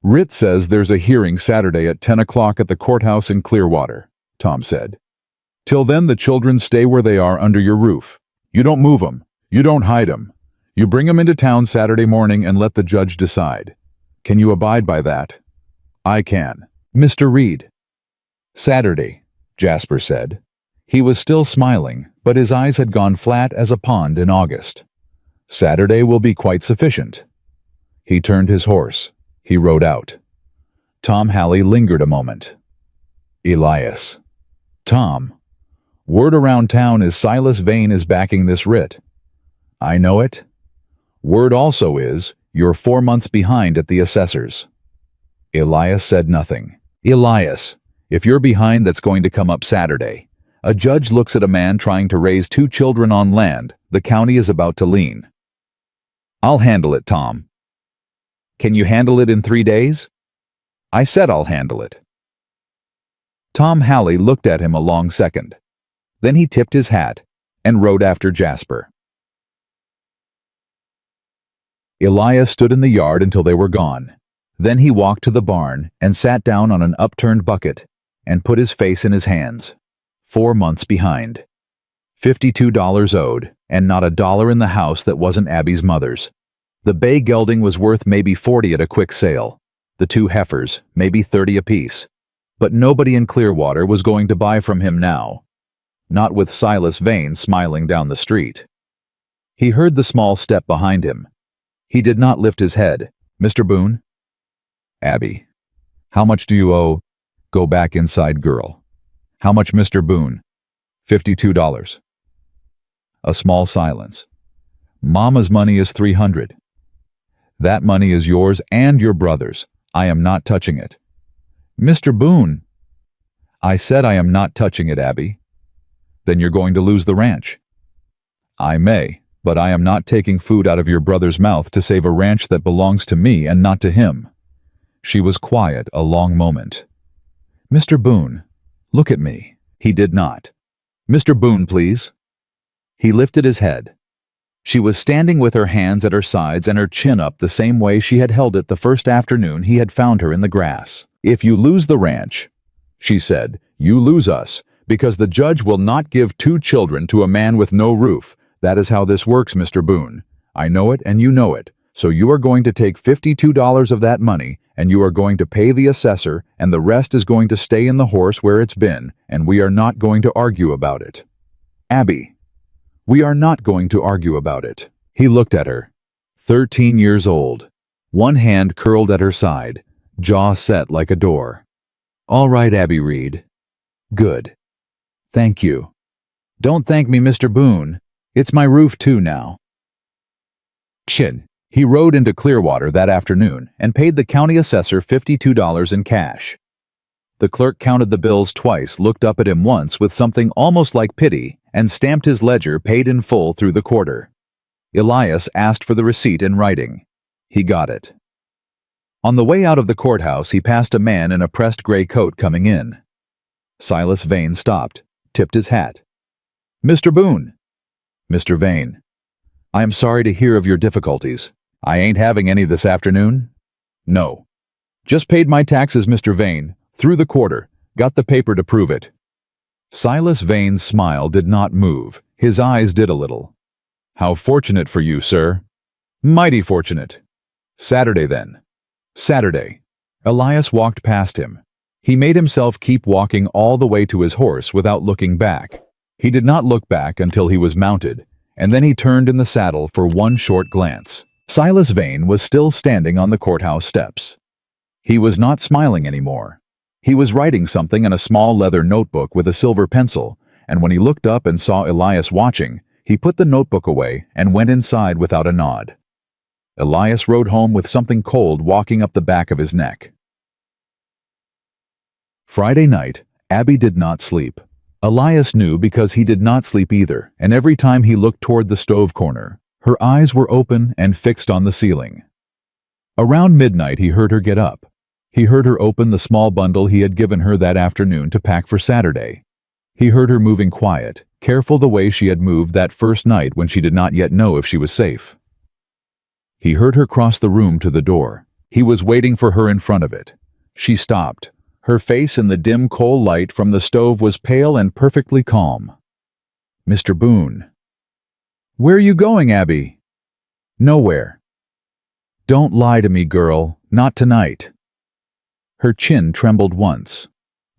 "Writ says there's a hearing Saturday at 10 o'clock at the courthouse in Clearwater," Tom said. "Till then the children stay where they are under your roof. You don't move 'em. You don't hide 'em. You bring 'em into town Saturday morning and let the judge decide. Can you abide by that?" "I can." "Mr. Reed." "Saturday," Jasper said. He was still smiling, but his eyes had gone flat as a pond in August. "Saturday will be quite sufficient." He turned his horse. He rode out. Tom Halley lingered a moment. "Elias." "Tom, word around town is Silas Vane is backing this writ." "I know it." "Word also is you're 4 months behind at the assessors." Elias said nothing. "Elias, if you're behind, that's going to come up Saturday. A judge looks at a man trying to raise 2 children on land the county is about to lien." "I'll handle it, Tom." "Can you handle it in 3 days?" "I said I'll handle it." Tom Halley looked at him a long second. Then he tipped his hat and rode after Jasper. Elias stood in the yard until they were gone. Then he walked to the barn and sat down on an upturned bucket and put his face in his hands. 4 months behind. $52 owed, and not a dollar in the house that wasn't Abby's mother's. The bay gelding was worth maybe 40 at a quick sale. The 2 heifers, maybe 30 apiece. But nobody in Clearwater was going to buy from him now. Not with Silas Vane smiling down the street. He heard the small step behind him. He did not lift his head. "Mr. Boone?" "Abby." "How much do you owe?" "Go back inside, girl." "How much, Mr. Boone?" $52. A small silence. "Mama's money is 300. "That money is yours and your brother's. I am not touching it." "Mr. Boone." "I said I am not touching it, Abby." "Then you're going to lose the ranch." "I may, but I am not taking food out of your brother's mouth to save a ranch that belongs to me and not to him." She was quiet a long moment. "Mr. Boone, look at me." He did not. "Mr. Boone, please." He lifted his head. She was standing with her hands at her sides and her chin up the same way she had held it the first afternoon he had found her in the grass. "If you lose the ranch," she said, "you lose us, because the judge will not give 2 children to a man with no roof. That is how this works, Mr. Boone. I know it and you know it. So you are going to take $52 of that money, and you are going to pay the assessor, and the rest is going to stay in the horse where it's been, and we are not going to argue about it." "Abby, we are not going to argue about it." He looked at her. 13 years old. One hand curled at her side, jaw set like a door. "All right, Abby Reed." "Good. Thank you." "Don't thank me, Mr. Boone. It's my roof too now." Chin. He rode into Clearwater that afternoon and paid the county assessor $52 in cash. The clerk counted the bills twice, looked up at him once with something almost like pity, and stamped his ledger paid in full through the quarter. Elias asked for the receipt in writing. He got it. On the way out of the courthouse, he passed a man in a pressed gray coat coming in. Silas Vane stopped, tipped his hat. "Mr. Boone." "Mr. Vane. I am sorry to hear of your difficulties. I ain't having any this afternoon?" "No. Just paid my taxes, Mr. Vane, through the quarter. Got the paper to prove it." Silas Vane's smile did not move. His eyes did a little. How fortunate for you, sir. Mighty fortunate. Saturday then. Saturday. Elias walked past him. He made himself keep walking all the way to his horse without looking back. He did not look back until he was mounted, and then he turned in the saddle for one short glance. Silas Vane was still standing on the courthouse steps. He was not smiling anymore. He was writing something in a small leather notebook with a silver pencil, and when he looked up and saw Elias watching, he put the notebook away and went inside without a nod. Elias rode home with something cold walking up the back of his neck. Friday night, Abby did not sleep. Elias knew because he did not sleep either, and every time he looked toward the stove corner, her eyes were open and fixed on the ceiling. Around midnight he heard her get up. He heard her open the small bundle he had given her that afternoon to pack for Saturday. He heard her moving quiet, careful the way she had moved that first night when she did not yet know if she was safe. He heard her cross the room to the door. He was waiting for her in front of it. She stopped. Her face in the dim coal light from the stove was pale and perfectly calm. "Mr. Boone." "Where are you going, Abby?" "Nowhere." "Don't lie to me, girl. Not tonight." Her chin trembled once.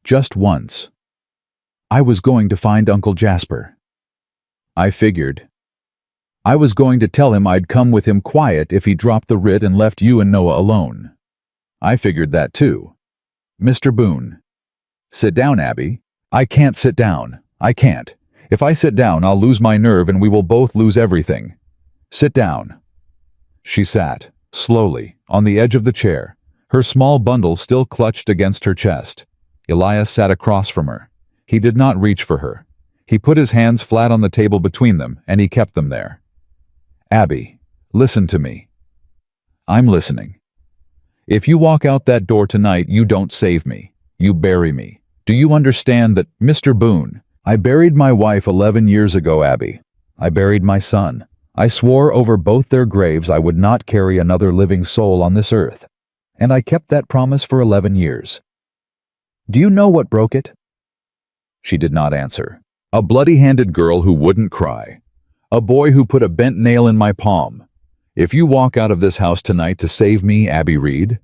Just once. "I was going to find Uncle Jasper." "I figured. I was going to tell him I'd come with him quiet if he dropped the writ and left you and Noah alone." "I figured that too." "Mr. Boone." "Sit down, Abby." "I can't sit down. I can't. If I sit down, I'll lose my nerve and we will both lose everything. Sit down." She sat, slowly, on the edge of the chair, her small bundle still clutched against her chest. Elias sat across from her. He did not reach for her. He put his hands flat on the table between them, and he kept them there. "Abby, listen to me." "I'm listening." "If you walk out that door tonight, you don't save me. You bury me. Do you understand that, Mr. Boone? I buried my wife 11 years ago, Abby. I buried my son. I swore over both their graves I would not carry another living soul on this earth. And I kept that promise for 11 years. Do you know what broke it?" She did not answer. "A bloody-handed girl who wouldn't cry. A boy who put a bent nail in my palm. If you walk out of this house tonight to save me, Abby Reed,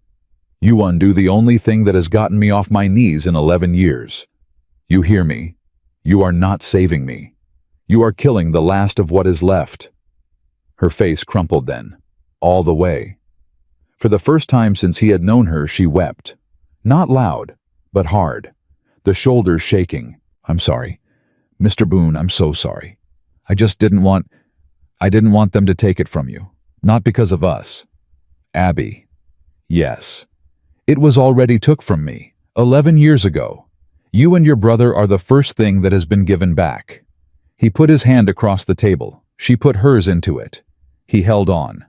you undo the only thing that has gotten me off my knees in 11 years. You hear me? You are not saving me. You are killing the last of what is left." Her face crumpled then, all the way. For the first time since he had known her, she wept. Not loud, but hard, the shoulders shaking. "I'm sorry. Mr. Boone, I'm so sorry. I didn't want them to take it from you. Not because of us." "Abby." "Yes. It was already took from me, 11 years ago. You and your brother are the first thing that has been given back." He put his hand across the table. She put hers into it. He held on.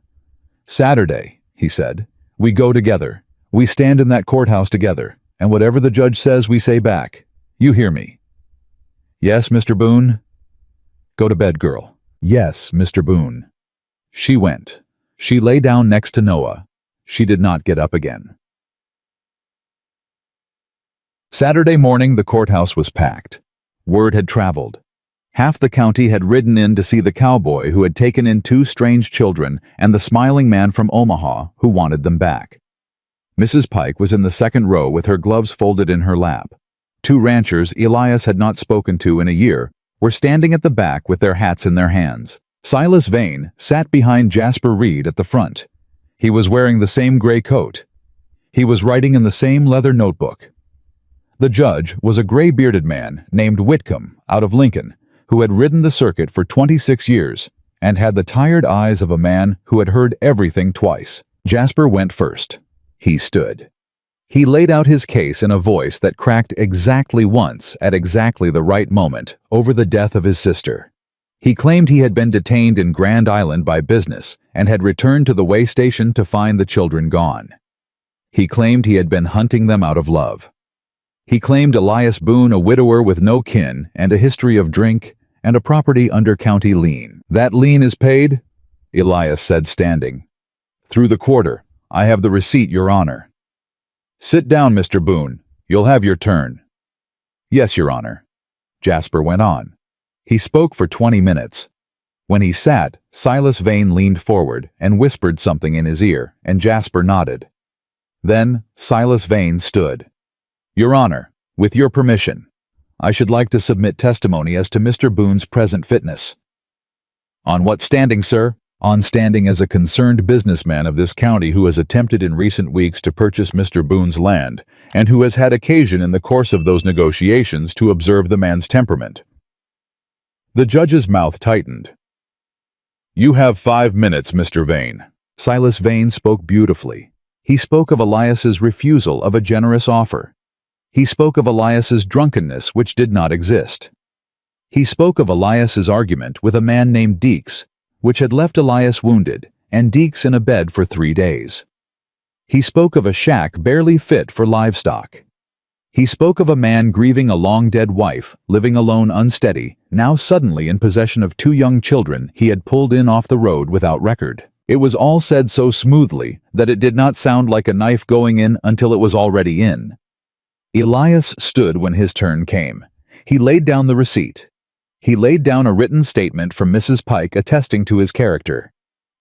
"Saturday," he said. "We go together. We stand in that courthouse together, and whatever the judge says we say back. You hear me?" "Yes, Mr. Boone." "Go to bed, girl." "Yes, Mr. Boone." She went. She lay down next to Noah. She did not get up again. Saturday morning the courthouse was packed. Word had traveled. Half the county had ridden in to see the cowboy who had taken in 2 strange children and the smiling man from Omaha who wanted them back. Mrs. Pike was in the second row with her gloves folded in her lap. 2 ranchers Elias had not spoken to in a year were standing at the back with their hats in their hands. Silas Vane sat behind Jasper Reed at the front. He was wearing the same gray coat. He was writing in the same leather notebook. The judge was a gray-bearded man named Whitcomb out of Lincoln, who had ridden the circuit for 26 years and had the tired eyes of a man who had heard everything twice. Jasper went first. He stood. He laid out his case in a voice that cracked exactly once at exactly the right moment over the death of his sister. He claimed he had been detained in Grand Island by business and had returned to the way station to find the children gone. He claimed he had been hunting them out of love. He claimed Elias Boone a widower with no kin and a history of drink and a property under county lien. "That lien is paid?" Elias said, standing. "Through the quarter. I have the receipt, Your Honor." "Sit down, Mr. Boone. You'll have your turn." "Yes, Your Honor." Jasper went on. He spoke for 20 minutes. When he sat, Silas Vane leaned forward and whispered something in his ear, and Jasper nodded. Then Silas Vane stood. "Your Honor, with your permission, I should like to submit testimony as to Mr. Boone's present fitness." "On what standing, sir?" "On standing as a concerned businessman of this county who has attempted in recent weeks to purchase Mr. Boone's land, and who has had occasion in the course of those negotiations to observe the man's temperament." The judge's mouth tightened. "You have 5 minutes, Mr. Vane." Silas Vane spoke beautifully. He spoke of Elias's refusal of a generous offer. He spoke of Elias's drunkenness, which did not exist. He spoke of Elias's argument with a man named Deeks, which had left Elias wounded, and Deeks in a bed for 3 days. He spoke of a shack barely fit for livestock. He spoke of a man grieving a long-dead wife, living alone unsteady, now suddenly in possession of 2 young children he had pulled in off the road without record. It was all said so smoothly that it did not sound like a knife going in until it was already in. Elias stood when his turn came. He laid down the receipt. He laid down a written statement from Mrs. Pike attesting to his character.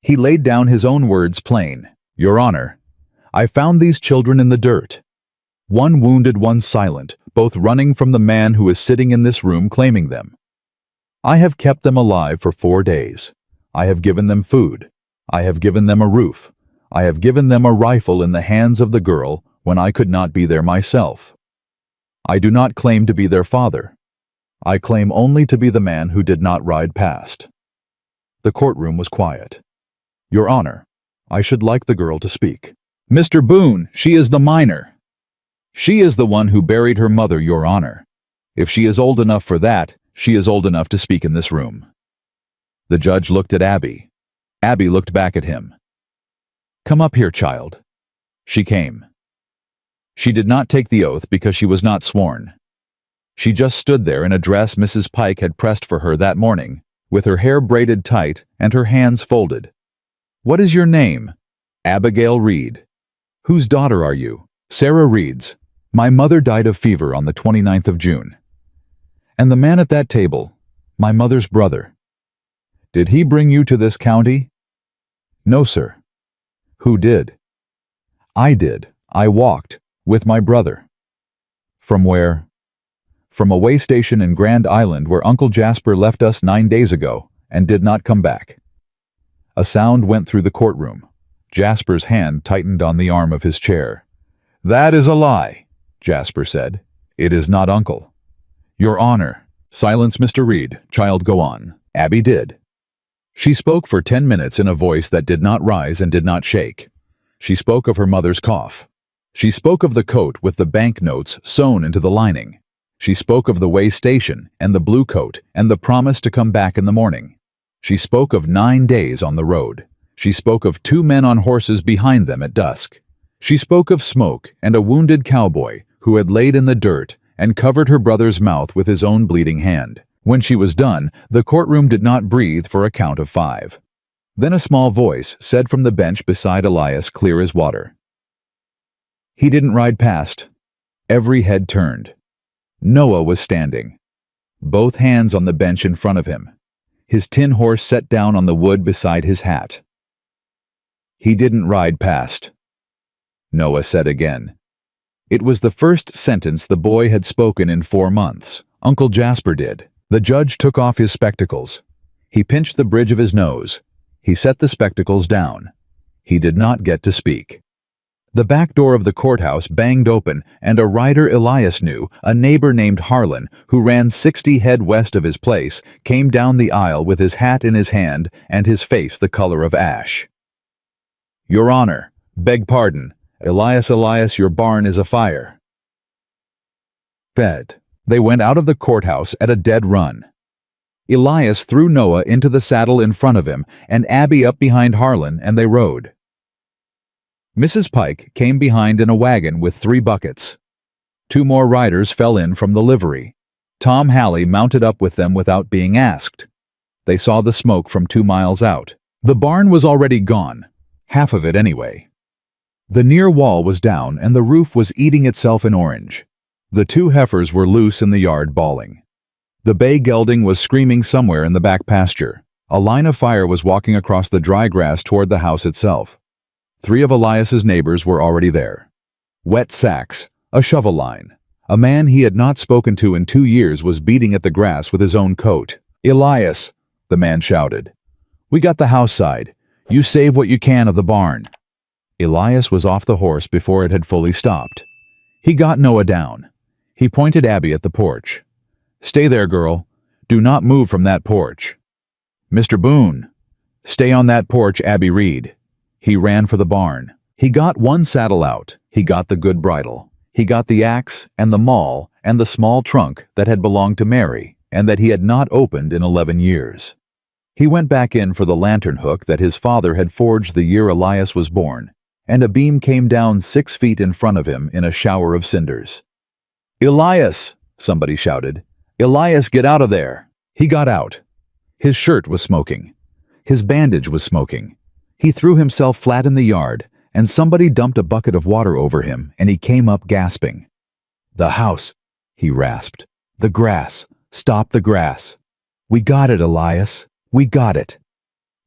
He laid down his own words plain. "Your Honor, I found these children in the dirt. One wounded, one silent, both running from the man who is sitting in this room claiming them. I have kept them alive for 4 days. I have given them food. I have given them a roof. I have given them a rifle in the hands of the girl when I could not be there myself. I do not claim to be their father. I claim only to be the man who did not ride past." The courtroom was quiet. "Your Honor, I should like the girl to speak." "Mr. Boone, she is the minor." "She is the one who buried her mother, Your Honor. If she is old enough for that, she is old enough to speak in this room." The judge looked at Abby. Abby looked back at him. "Come up here, child." She came. She did not take the oath because she was not sworn. She just stood there in a dress Mrs. Pike had pressed for her that morning, with her hair braided tight and her hands folded. "What is your name?" "Abigail Reed." "Whose daughter are you?" "Sarah Reed's. My mother died of fever on the 29th of June. "And the man at that table, my mother's brother. Did he bring you to this county?" "No, sir." "Who did?" "I did. I walked, with my brother." "From where?" "From a way station in Grand Island where Uncle Jasper left us 9 days ago, and did not come back." A sound went through the courtroom. Jasper's hand tightened on the arm of his chair. "That is a lie," Jasper said. "It is not Uncle." "Your Honor." "Silence, Mr. Reed. Child, go on." Abby did. She spoke for 10 minutes in a voice that did not rise and did not shake. She spoke of her mother's cough. She spoke of the coat with the bank notes sewn into the lining. She spoke of the way station and the blue coat and the promise to come back in the morning. She spoke of 9 days on the road. She spoke of 2 men on horses behind them at dusk. She spoke of smoke and a wounded cowboy who had laid in the dirt and covered her brother's mouth with his own bleeding hand. When she was done, the courtroom did not breathe for a count of 5. Then a small voice said from the bench beside Elias, clear as water. "He didn't ride past." Every head turned. Noah was standing, both hands on the bench in front of him, his tin horse set down on the wood beside his hat. "He didn't ride past," Noah said again. It was the first sentence the boy had spoken in 4 months. Uncle Jasper did. The judge took off his spectacles. He pinched the bridge of his nose. He set the spectacles down. He did not get to speak. The back door of the courthouse banged open, and a rider Elias knew, a neighbor named Harlan, who ran 60 head west of his place, came down the aisle with his hat in his hand and his face the color of ash. "Your Honor, beg pardon. Elias, your barn is afire." Fed. They went out of the courthouse at a dead run. Elias threw Noah into the saddle in front of him, and Abby up behind Harlan, and they rode. Mrs. Pike came behind in a wagon with 3 buckets. 2 more riders fell in from the livery. Tom Halley mounted up with them without being asked. They saw the smoke from 2 miles out. The barn was already gone, half of it anyway. The near wall was down and the roof was eating itself in orange. The 2 heifers were loose in the yard bawling. The bay gelding was screaming somewhere in the back pasture. A line of fire was walking across the dry grass toward the house itself. 3 of Elias's neighbors were already there. Wet sacks, a shovel line. A man he had not spoken to in 2 years was beating at the grass with his own coat. "Elias," the man shouted. "We got the house side. You save what you can of the barn." Elias was off the horse before it had fully stopped. He got Noah down. He pointed Abby at the porch. "Stay there, girl. Do not move from that porch." "Mr. Boone." "Stay on that porch, Abby Reed." He ran for the barn. He got one saddle out. He got the good bridle. He got the axe and the maul and the small trunk that had belonged to Mary and that he had not opened in 11 years. He went back in for the lantern hook that his father had forged the year Elias was born, and a beam came down 6 feet in front of him in a shower of cinders. "Elias!" somebody shouted. "Elias, get out of there!" He got out. His shirt was smoking. His bandage was smoking. He threw himself flat in the yard, and somebody dumped a bucket of water over him, and he came up gasping. "The house," he rasped. "The grass. Stop the grass." "We got it, Elias. We got it."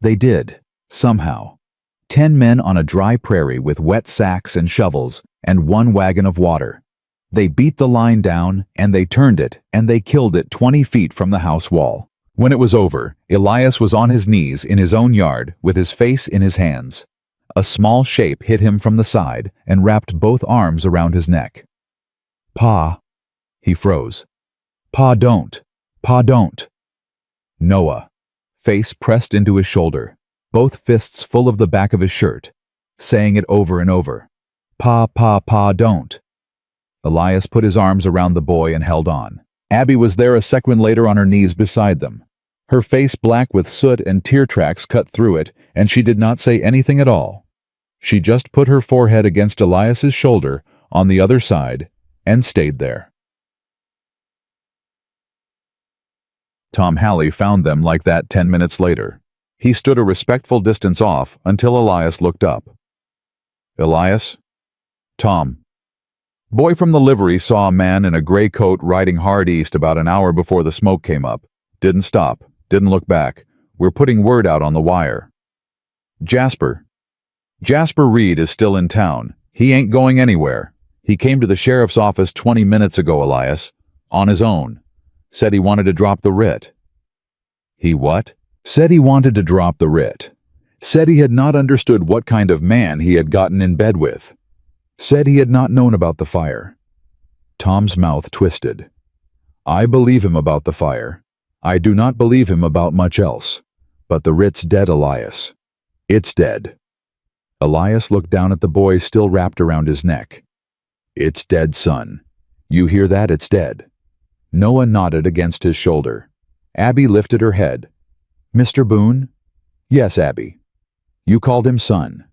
They did, somehow. 10 men on a dry prairie with wet sacks and shovels, and 1 wagon of water. They beat the line down, and they turned it, and they killed it 20 feet from the house wall. When it was over, Elias was on his knees in his own yard with his face in his hands. A small shape hit him from the side and wrapped both arms around his neck. "Pa." He froze. "Pa, don't. Pa, don't." Noah, face pressed into his shoulder, both fists full of the back of his shirt, saying it over and over. "Pa, pa, pa, don't." Elias put his arms around the boy and held on. Abby was there a second later on her knees beside them. Her face black with soot and tear tracks cut through it, and she did not say anything at all. She just put her forehead against Elias's shoulder on the other side and stayed there. Tom Halley found them like that 10 minutes later. He stood a respectful distance off until Elias looked up. "Elias?" "Tom." "Boy from the livery saw a man in a gray coat riding hard east about an hour before the smoke came up. Didn't stop. Didn't look back. We're putting word out on the wire." "Jasper." "Jasper Reed is still in town. He ain't going anywhere. He came to the sheriff's office 20 minutes ago, Elias. On his own. Said he wanted to drop the writ." "He what?" "Said he wanted to drop the writ. Said he had not understood what kind of man he had gotten in bed with. Said he had not known about the fire." Tom's mouth twisted. "I believe him about the fire. I do not believe him about much else. But the writ's dead, Elias. It's dead." Elias looked down at the boy still wrapped around his neck. "It's dead, son. You hear that? It's dead." Noah nodded against his shoulder. Abby lifted her head. "Mr. Boone?" "Yes, Abby." "You called him son."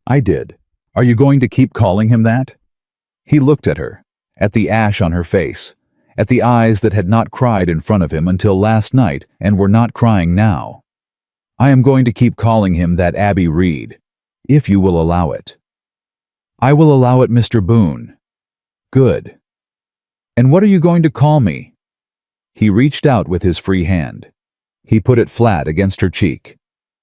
"I did. Are you going to keep calling him that?" He looked at her, at the ash on her face, at the eyes that had not cried in front of him until last night and were not crying now. "I am going to keep calling him that, Abby Reed, if you will allow it." "I will allow it, Mr. Boone." "Good. And what are you going to call me?" He reached out with his free hand. He put it flat against her cheek.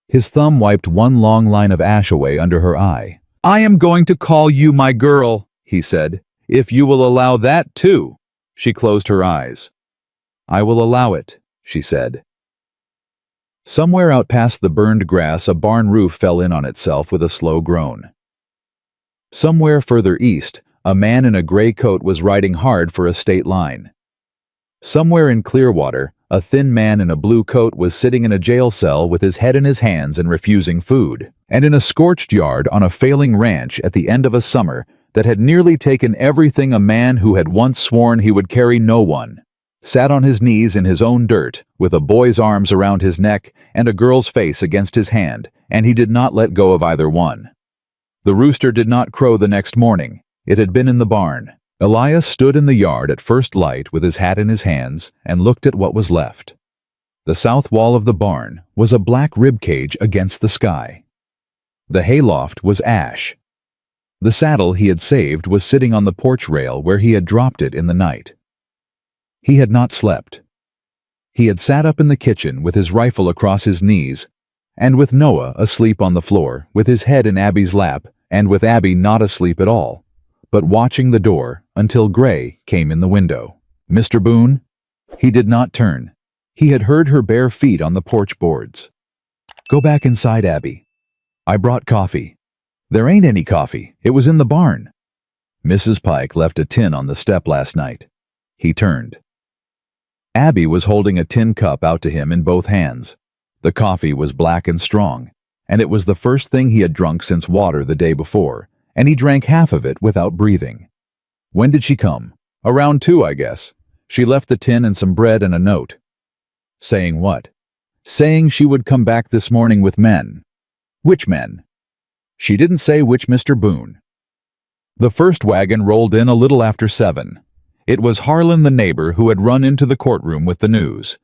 His thumb wiped one long line of ash away under her eye. "I am going to call you my girl," he said, "if you will allow that too." She closed her eyes. "I will allow it," she said. Somewhere out past the burned grass, a barn roof fell in on itself with a slow groan. Somewhere further east, a man in a gray coat was riding hard for a state line. Somewhere in Clearwater, a thin man in a blue coat was sitting in a jail cell with his head in his hands and refusing food. And in a scorched yard on a failing ranch at the end of a summer that had nearly taken everything, a man who had once sworn he would carry no one sat on his knees in his own dirt with a boy's arms around his neck and a girl's face against his hand, and he did not let go of either one. The rooster did not crow the next morning. It had been in the barn. Elias stood in the yard at first light with his hat in his hands and looked at what was left. The south wall of the barn was a black rib cage against the sky. The hayloft was ash. The saddle he had saved was sitting on the porch rail where he had dropped it in the night. He had not slept. He had sat up in the kitchen with his rifle across his knees, and with Noah asleep on the floor, with his head in Abby's lap, and with Abby not asleep at all, but watching the door until Gray came in the window. "Mr. Boone?" He did not turn. He had heard her bare feet on the porch boards. "Go back inside, Abby. I brought coffee." "There ain't any coffee. It was in the barn." "Mrs. Pike left a tin on the step last night." He turned. Abby was holding a tin cup out to him in both hands. The coffee was black and strong, and it was the first thing he had drunk since water the day before, and he drank half of it without breathing. "When did she come?" "Around 2, I guess. She left the tin and some bread and a note." "Saying what?" "Saying she would come back this morning with men." "Which men?" "She didn't say which, Mr. Boone." The first wagon rolled in a little after 7. It was Harlan the neighbor who had run into the courtroom with the news.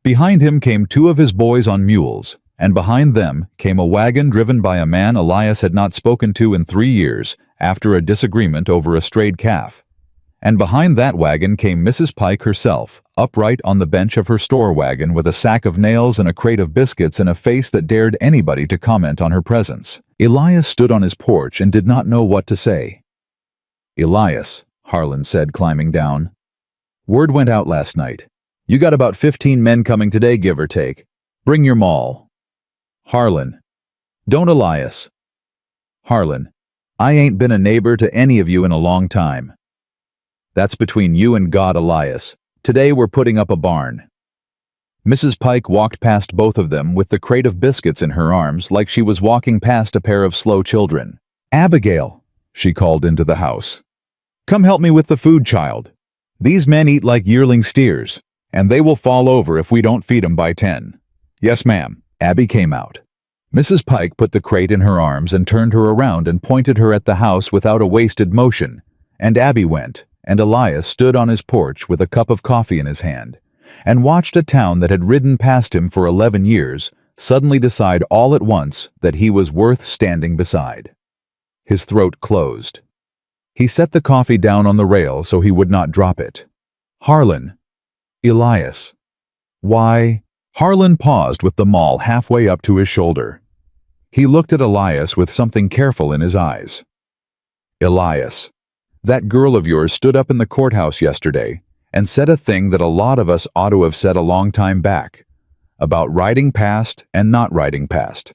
Behind him came 2 of his boys on mules, and behind them came a wagon driven by a man Elias had not spoken to in 3 years after a disagreement over a strayed calf. And behind that wagon came Mrs. Pike herself, upright on the bench of her store wagon with a sack of nails and a crate of biscuits and a face that dared anybody to comment on her presence. Elias stood on his porch and did not know what to say. "Elias," Harlan said, climbing down. "Word went out last night. You got about 15 men coming today, give or take. Bring your maul." Harlan. "Don't, Elias." Harlan. "I ain't been a neighbor to any of you in a long time." "That's between you and God, Elias. Today we're putting up a barn." Mrs. Pike walked past both of them with the crate of biscuits in her arms like she was walking past a pair of slow children. "Abigail," she called into the house. "Come help me with the food, child. These men eat like yearling steers, and they will fall over if we don't feed 'em by 10. "Yes, ma'am." Abby came out. Mrs. Pike put the crate in her arms and turned her around and pointed her at the house without a wasted motion, and Abby went, and Elias stood on his porch with a cup of coffee in his hand, and watched a town that had ridden past him for 11 years suddenly decide all at once that he was worth standing beside. His throat closed. He set the coffee down on the rail so he would not drop it. "Harlan." "Elias." "Why?" Harlan paused with the maul halfway up to his shoulder. He looked at Elias with something careful in his eyes. "Elias, that girl of yours stood up in the courthouse yesterday and said a thing that a lot of us ought to have said a long time back, about riding past and not riding past.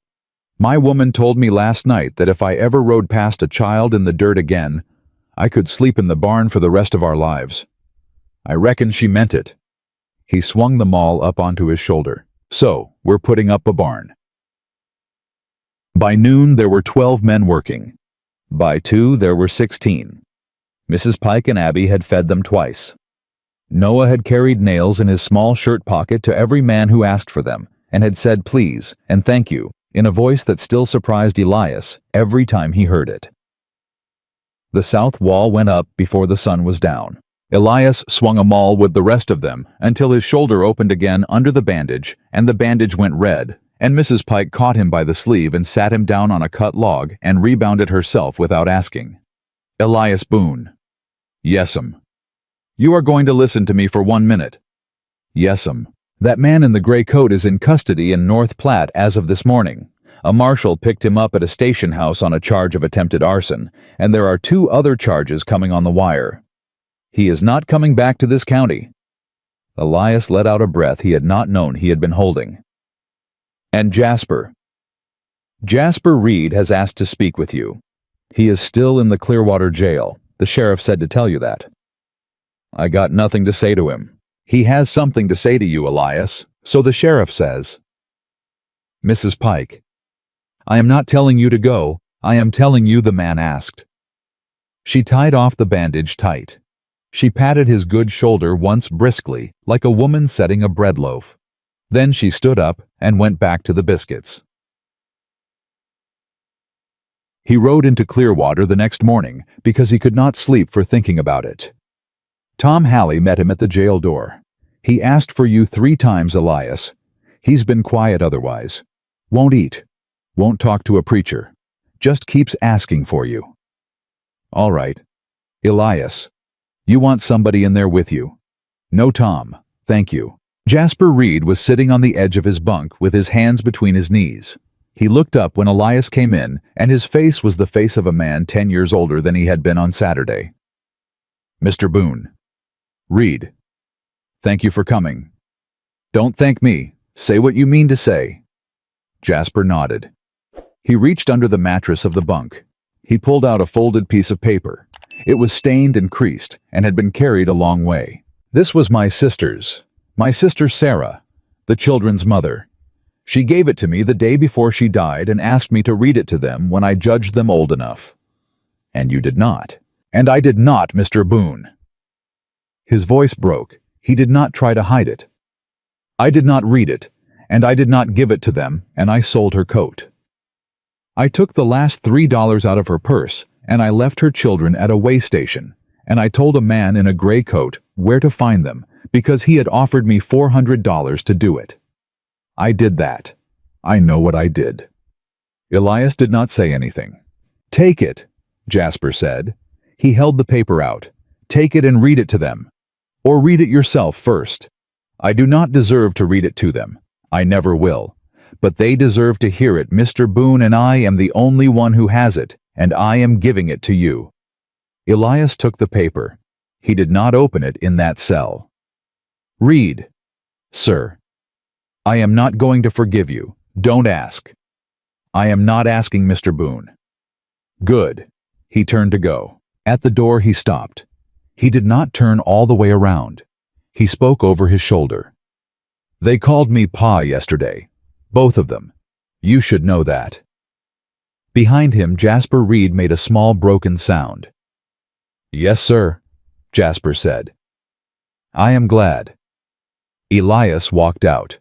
My woman told me last night that if I ever rode past a child in the dirt again, I could sleep in the barn for the rest of our lives. I reckon she meant it." He swung the maul up onto his shoulder. "So, we're putting up a barn." By noon there were 12 men working. By 2 there were 16. Mrs. Pike and Abby had fed them twice. Noah had carried nails in his small shirt pocket to every man who asked for them, and had said please and thank you in a voice that still surprised Elias every time he heard it. The south wall went up before the sun was down. Elias swung a maul with the rest of them until his shoulder opened again under the bandage, and the bandage went red, and Mrs. Pike caught him by the sleeve and sat him down on a cut log and rebounded herself without asking. "Elias Boone." "Yes'm." "You are going to listen to me for 1 minute." "Yes'm." "That man in the gray coat is in custody in North Platte as of this morning. A marshal picked him up at a station house on a charge of attempted arson, and there are 2 other charges coming on the wire. He is not coming back to this county." Elias let out a breath he had not known he had been holding. "And Jasper. Jasper Reed has asked to speak with you. He is still in the Clearwater jail. The sheriff said to tell you that." "I got nothing to say to him." "He has something to say to you, Elias, so the sheriff says." "Mrs. Pike, I am not telling you to go. I am telling you the man asked." She tied off the bandage tight. She patted his good shoulder once briskly, like a woman setting a bread loaf. Then she stood up and went back to the biscuits. He rode into Clearwater the next morning because he could not sleep for thinking about it. Tom Halley met him at the jail door. "He asked for you 3 times, Elias. He's been quiet otherwise. Won't eat. Won't talk to a preacher. Just keeps asking for you." "All right. Elias, you want somebody in there with you?" "No, Tom. Thank you. Jasper Reed was sitting on the edge of his bunk with his hands between his knees. He looked up when Elias came in, and his face was the face of a man 10 years older than he had been on Saturday. "Mr. Boone." "Reed. Thank you for coming." "Don't thank me. Say what you mean to say." Jasper nodded. He reached under the mattress of the bunk. He pulled out a folded piece of paper. It was stained and creased and had been carried a long way. "This was my sister's. My sister Sarah, the children's mother. She gave it to me the day before she died and asked me to read it to them when I judged them old enough." "And you did not." "And I did not, Mr. Boone." His voice broke. He did not try to hide it. "I did not read it, and I did not give it to them, and I sold her coat. I took the last $3 out of her purse, and I left her children at a way station, and I told a man in a gray coat where to find them, because he had offered me $400 to do it. I did that. I know what I did." Elias did not say anything. "Take it," Jasper said. He held the paper out. "Take it and read it to them. Or read it yourself first. I do not deserve to read it to them. I never will. But they deserve to hear it. Mr. Boone, and I am the only one who has it, and I am giving it to you." Elias took the paper. He did not open it in that cell. "Read." "Sir, I am not going to forgive you. Don't ask." "I am not asking, Mr. Boone." "Good." He turned to go. At the door he stopped. He did not turn all the way around. He spoke over his shoulder. "They called me Pa yesterday. Both of them. You should know that." Behind him, Jasper Reed made a small broken sound. "Yes, sir," Jasper said. "I am glad." Elias walked out.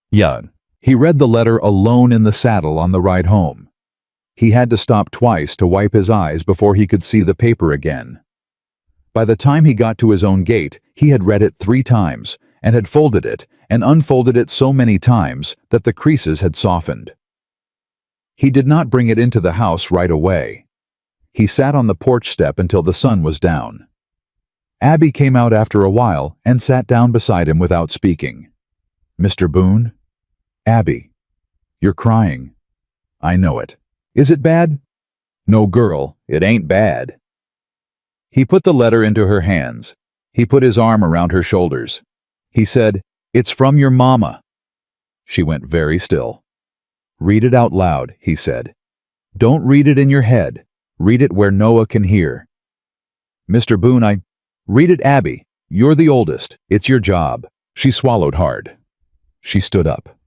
He read the letter alone in the saddle on the ride home. He had to stop twice to wipe his eyes before he could see the paper again. By the time he got to his own gate, he had read it 3 times, and had folded it and unfolded it so many times that the creases had softened. He did not bring it into the house right away. He sat on the porch step until the sun was down. Abby came out after a while and sat down beside him without speaking. "Mr. Boone?" "Abby, you're crying." "I know it. Is it bad?" "No, girl, it ain't bad." He put the letter into her hands. He put his arm around her shoulders. He said, "It's from your mama." She went very still. "Read it out loud," he said. "Don't read it in your head. Read it where Noah can hear." "Mr. Boone, Read it, Abby. You're the oldest. It's your job." She swallowed hard. She stood up.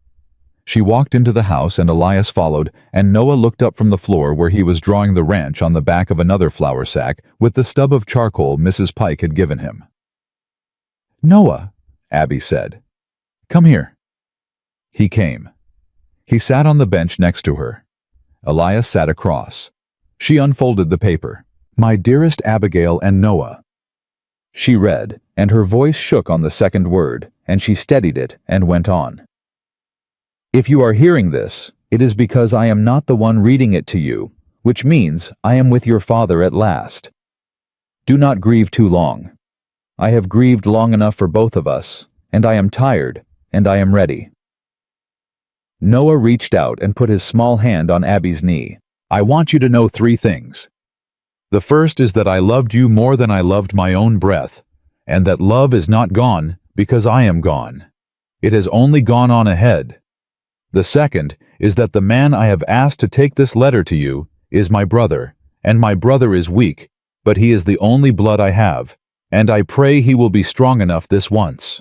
She walked into the house and Elias followed, and Noah looked up from the floor where he was drawing the wrench on the back of another flour sack with the stub of charcoal Mrs. Pike had given him. "Noah," Abby said. "Come here." He came. He sat on the bench next to her. Elias sat across. She unfolded the paper. "My dearest Abigail and Noah." She read, and her voice shook on the second word, and she steadied it and went on. "If you are hearing this, it is because I am not the one reading it to you, which means I am with your father at last. Do not grieve too long. I have grieved long enough for both of us, and I am tired, and I am ready." Noah reached out and put his small hand on Abby's knee. "I want you to know 3 things. The first is that I loved you more than I loved my own breath, and that love is not gone because I am gone. It has only gone on ahead. The second is that the man I have asked to take this letter to you is my brother, and my brother is weak, but he is the only blood I have, and I pray he will be strong enough this once."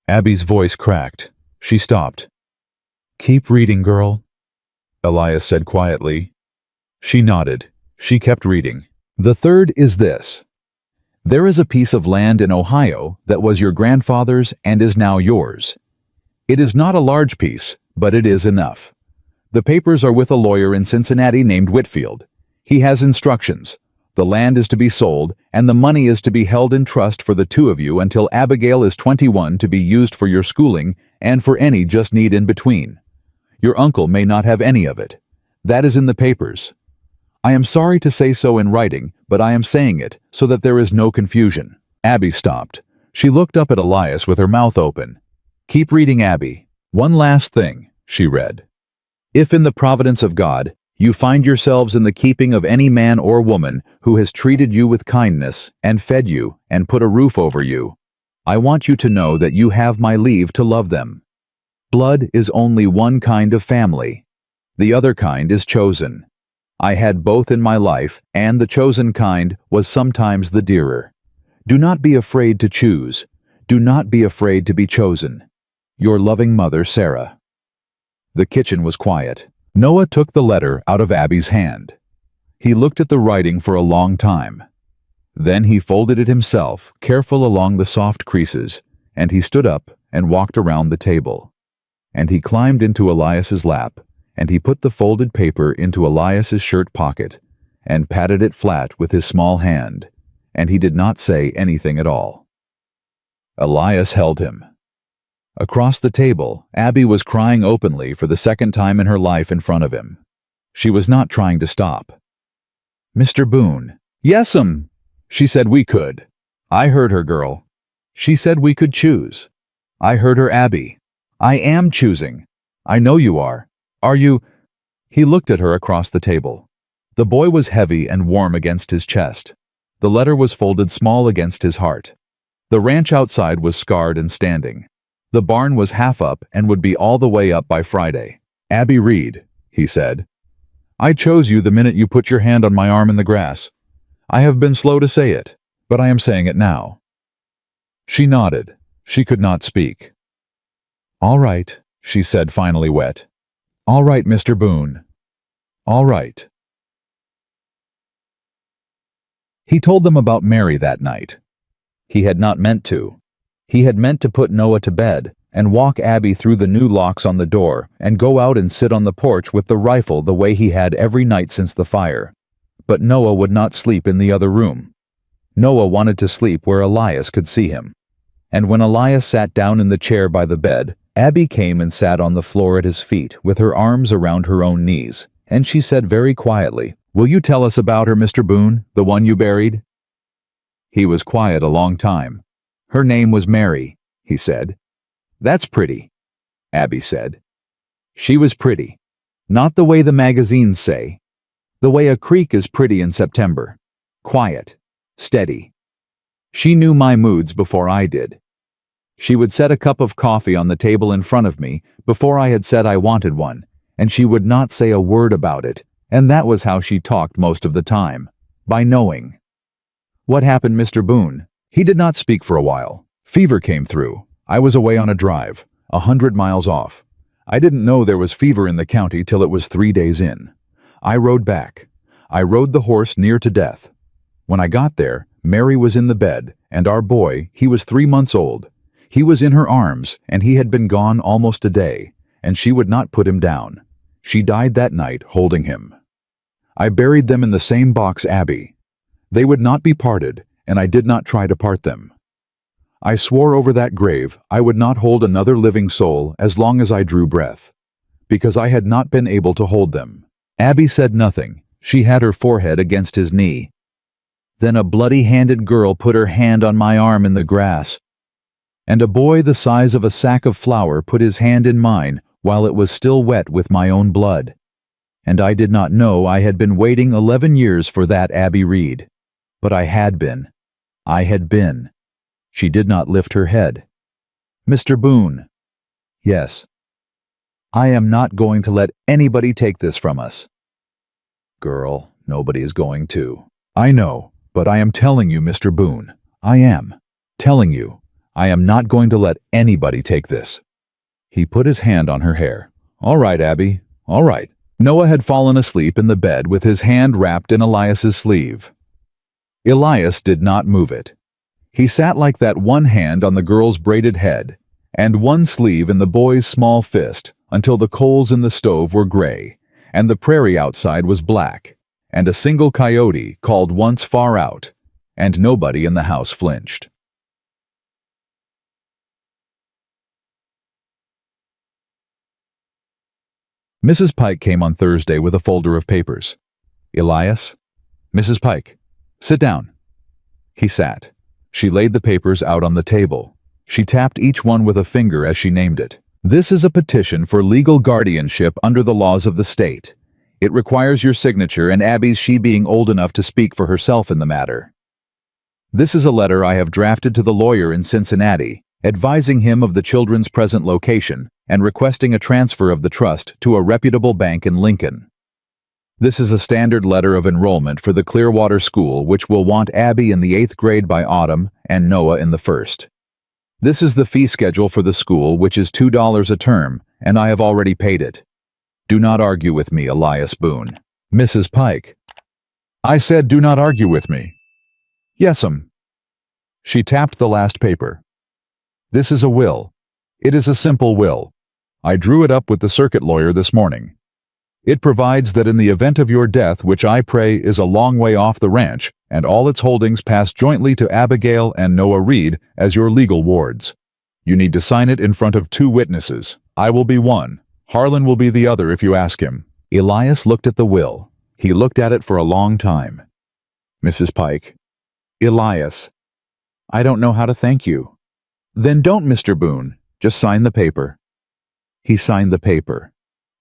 Abby's voice cracked. She stopped. "Keep reading, girl," Elias said quietly. She nodded. She kept reading. "The third is this. There is a piece of land in Ohio that was your grandfather's and is now yours. It is not a large piece, but it is enough. The papers are with a lawyer in Cincinnati named Whitfield. He has instructions. The land is to be sold, and the money is to be held in trust for the 2 of you until Abigail is 21 to be used for your schooling and for any just need in between. Your uncle may not have any of it. That is in the papers. I am sorry to say so in writing, but I am saying it so that there is no confusion." Abby stopped. She looked up at Elias with her mouth open. "Keep reading, Abby. One last thing," she read. "If in the providence of God, you find yourselves in the keeping of any man or woman who has treated you with kindness, and fed you, and put a roof over you, I want you to know that you have my leave to love them. Blood is only one kind of family. The other kind is chosen. I had both in my life, and the chosen kind was sometimes the dearer. Do not be afraid to choose. Do not be afraid to be chosen. Your loving mother, Sarah." The kitchen was quiet. Noah took the letter out of Abby's hand. He looked at the writing for a long time. Then he folded it himself, careful along the soft creases, and he stood up and walked around the table. And he climbed into Elias's lap, and he put the folded paper into Elias's shirt pocket, and patted it flat with his small hand, and he did not say anything at all. Elias held him. Across the table, Abby was crying openly for the second time in her life in front of him. She was not trying to stop. "Mr. Boone." "Yes'm." "She said we could." "I heard her, girl. She said we could choose." "I heard her, Abby. I am choosing. I know you are. Are you?" He looked at her across the table. The boy was heavy and warm against his chest. The letter was folded small against his heart. The ranch outside was scarred and standing. The barn was half up and would be all the way up by Friday. "Abby Reed," he said, "I chose you the minute you put your hand on my arm in the grass. I have been slow to say it, but I am saying it now." She nodded. She could not speak. "All right," she said, finally wet. "All right, Mr. Boone. All right." He told them about Mary that night. He had not meant to. He had meant to put Noah to bed and walk Abby through the new locks on the door and go out and sit on the porch with the rifle the way he had every night since the fire. But Noah would not sleep in the other room. Noah wanted to sleep where Elias could see him. And when Elias sat down in the chair by the bed, Abby came and sat on the floor at his feet with her arms around her own knees, and she said very quietly, "Will you tell us about her, Mr. Boone, the one you buried?" He was quiet a long time. "Her name was Mary," he said. "That's pretty," Abby said. She was pretty. Not the way the magazines say. The way a creek is pretty in September. Quiet. Steady. She knew my moods before I did. She would set a cup of coffee on the table in front of me before I had said I wanted one, and she would not say a word about it, and that was how she talked most of the time, by knowing. "What happened, Mr. Boone?" He did not speak for a while. "Fever came through. I was away on a drive, 100 miles off. I didn't know there was fever in the county till it was 3 days in. I rode back. I rode the horse near to death. When I got there, Mary was in the bed, and our boy, he was 3 months old. He was in her arms, and he had been gone almost a day, and she would not put him down. She died that night holding him. I buried them in the same box, Abby. They would not be parted, and I did not try to part them. I swore over that grave I would not hold another living soul as long as I drew breath, because I had not been able to hold them." Abby said nothing. She had her forehead against his knee. "Then a bloody-handed girl put her hand on my arm in the grass, and a boy the size of a sack of flour put his hand in mine while it was still wet with my own blood. And I did not know I had been waiting 11 years for that, Abby Reed. But I had been. I had been." She did not lift her head. "Mr. Boone." "Yes." "I am not going to let anybody take this from us." "Girl, nobody is going to." "I know, but I am telling you, Mr. Boone. I am telling you. I am not going to let anybody take this." He put his hand on her hair. "All right, Abby, all right." Noah had fallen asleep in the bed with his hand wrapped in Elias's sleeve. Elias did not move it. He sat like that, one hand on the girl's braided head, and one sleeve in the boy's small fist, until the coals in the stove were gray, and the prairie outside was black, and a single coyote called once far out, and nobody in the house flinched. Mrs. Pike came on Thursday with a folder of papers. "Elias?" "Mrs. Pike, sit down." He sat. She laid the papers out on the table. She tapped each one with a finger as she named it. This is a petition for legal guardianship under the laws of the state. It requires your signature and Abby's, she being old enough to speak for herself in the matter. This is a letter I have drafted to the lawyer in Cincinnati, advising him of the children's present location and requesting a transfer of the trust to a reputable bank in Lincoln. This is a standard letter of enrollment for the Clearwater School, which will want Abby in the 8th grade by autumn and Noah in the 1st. This is the fee schedule for the school, which is $2 a term, and I have already paid it. Do not argue with me, Elias Boone. Mrs. Pike. I said do not argue with me. Yes'm. She tapped the last paper. This is a will. It is a simple will. I drew it up with the circuit lawyer this morning. It provides that in the event of your death, which I pray is a long way off the ranch, and all its holdings pass jointly to Abigail and Noah Reed as your legal wards. You need to sign it in front of 2 witnesses. I will be one. Harlan will be the other if you ask him. Elias looked at the will. He looked at it for a long time. Mrs. Pike. Elias. I don't know how to thank you. Then don't, Mr. Boone. Just sign the paper. He signed the paper.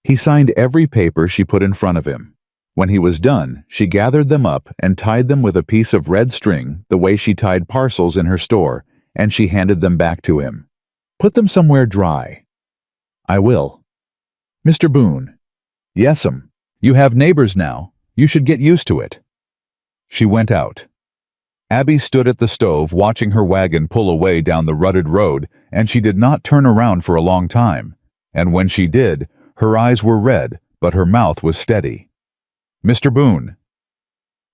He signed every paper she put in front of him. When he was done, she gathered them up and tied them with a piece of red string the way she tied parcels in her store, and she handed them back to him. Put them somewhere dry. I will. Mr. Boone. Yes'm. You have neighbors now. You should get used to it. She went out. Abby stood at the stove watching her wagon pull away down the rutted road, and she did not turn around for a long time. And when she did, her eyes were red, but her mouth was steady. Mr. Boone.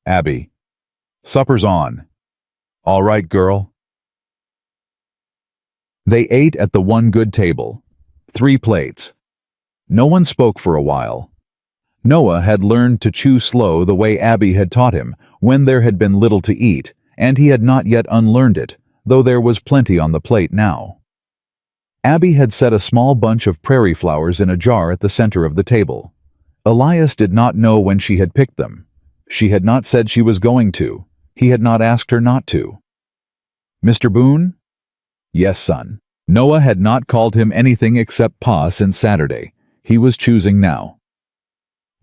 Abby. Supper's on. All right, girl. They ate at the one good table. 3 plates. No one spoke for a while. Noah had learned to chew slow the way Abby had taught him when there had been little to eat, and he had not yet unlearned it, though there was plenty on the plate now. Abby had set a small bunch of prairie flowers in a jar at the center of the table. Elias did not know when she had picked them. She had not said she was going to. He had not asked her not to. Mr. Boone? Yes, son. Noah had not called him anything except Pa since Saturday. He was choosing now.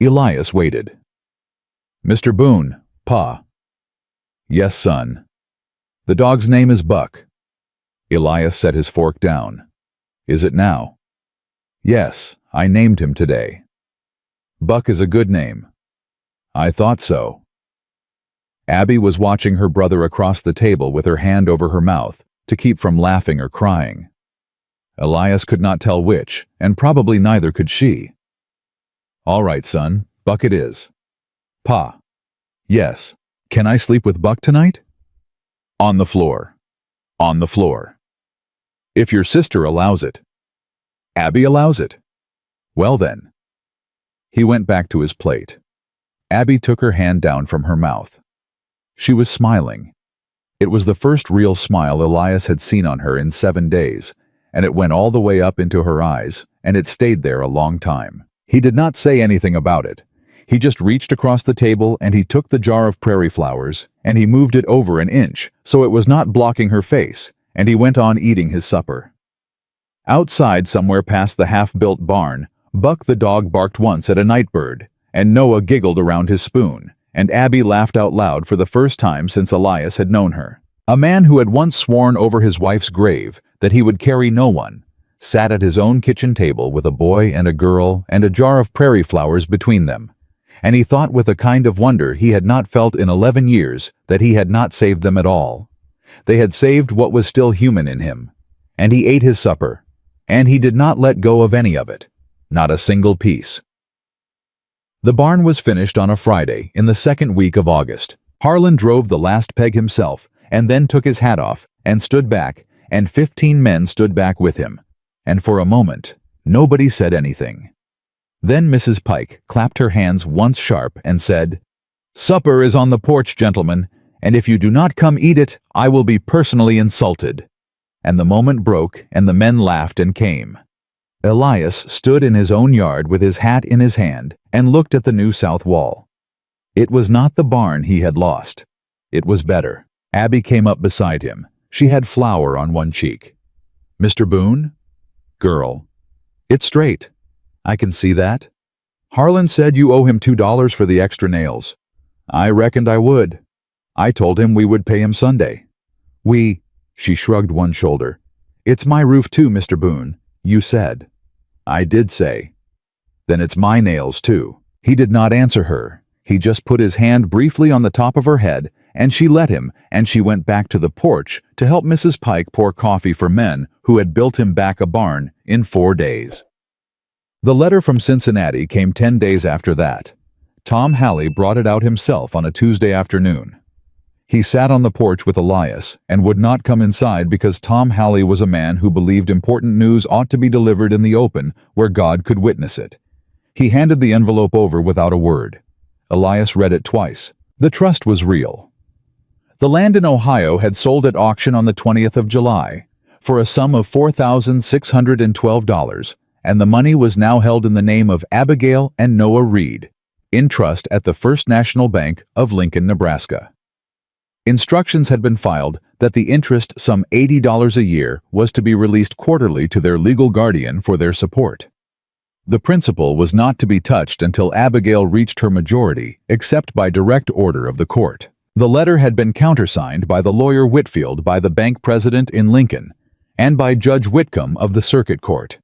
Elias waited. Mr. Boone, Pa. Yes, son. The dog's name is Buck. Elias set his fork down. Is it now? Yes, I named him today. Buck is a good name. I thought so. Abby was watching her brother across the table with her hand over her mouth to keep from laughing or crying. Elias could not tell which, and probably neither could she. All right, son, Buck it is. Pa. Yes. Can I sleep with Buck tonight? On the floor. On the floor. If your sister allows it. Abby allows it. Well then. He went back to his plate. Abby took her hand down from her mouth. She was smiling. It was the first real smile Elias had seen on her in 7 days, and it went all the way up into her eyes, and it stayed there a long time. He did not say anything about it. He just reached across the table and he took the jar of prairie flowers, and he moved it over an inch so it was not blocking her face, and he went on eating his supper. Outside, somewhere past the half-built barn, Buck the dog barked once at a nightbird, and Noah giggled around his spoon, and Abby laughed out loud for the first time since Elias had known her. A man who had once sworn over his wife's grave that he would carry no one, sat at his own kitchen table with a boy and a girl and a jar of prairie flowers between them, and he thought with a kind of wonder he had not felt in 11 years that he had not saved them at all. They had saved what was still human in him, and he ate his supper, and he did not let go of any of it, not a single piece. The barn was finished on a Friday in the 2nd week of August. Harlan drove the last peg himself, and then took his hat off and stood back, and 15 men stood back with him, and for a moment nobody said anything. Then Mrs. Pike clapped her hands once sharp and said, "Supper is on the porch, gentlemen, and if you do not come eat it, I will be personally insulted." And the moment broke, and the men laughed and came. Elias stood in his own yard with his hat in his hand and looked at the new south wall. It was not the barn he had lost. It was better. Abby came up beside him. She had flour on one cheek. "Mr. Boone?" "Girl. It's straight. I can see that. Harlan said you owe him $2 for the extra nails. I reckoned I would. I told him we would pay him Sunday." She shrugged one shoulder. "It's my roof too, Mr. Boone. You said." "I did say." "Then it's my nails too." He did not answer her. He just put his hand briefly on the top of her head, and she let him, and she went back to the porch to help Mrs. Pike pour coffee for men who had built him back a barn in 4 days. The letter from Cincinnati came 10 days after that. Tom Halley brought it out himself on a Tuesday afternoon. He sat on the porch with Elias and would not come inside because Tom Halley was a man who believed important news ought to be delivered in the open where God could witness it. He handed the envelope over without a word. Elias read it twice. The trust was real. The land in Ohio had sold at auction on the 20th of July for a sum of $4,612, and the money was now held in the name of Abigail and Noah Reed, in trust at the First National Bank of Lincoln, Nebraska. Instructions had been filed that the interest, some $80 a year, was to be released quarterly to their legal guardian for their support. The principal was not to be touched until Abigail reached her majority, except by direct order of the court. The letter had been countersigned by the lawyer Whitfield by the bank president in Lincoln, and by Judge Whitcomb of the Circuit Court.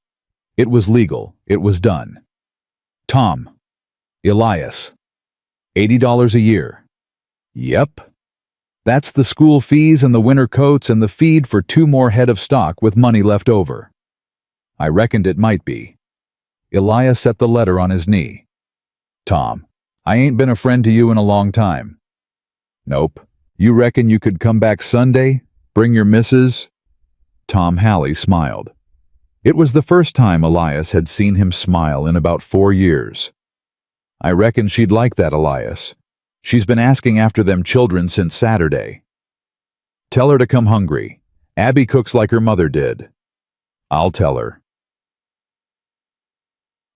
It was legal. It was done. Tom. Elias. $80 a year. Yep. That's the school fees and the winter coats and the feed for 2 more head of stock with money left over. I reckoned it might be. Elias set the letter on his knee. Tom, I ain't been a friend to you in a long time. Nope. You reckon you could come back Sunday? Bring your missus? Tom Halley smiled. It was the first time Elias had seen him smile in about 4 years. I reckon she'd like that, Elias. She's been asking after them children since Saturday. Tell her to come hungry. Abby cooks like her mother did. I'll tell her.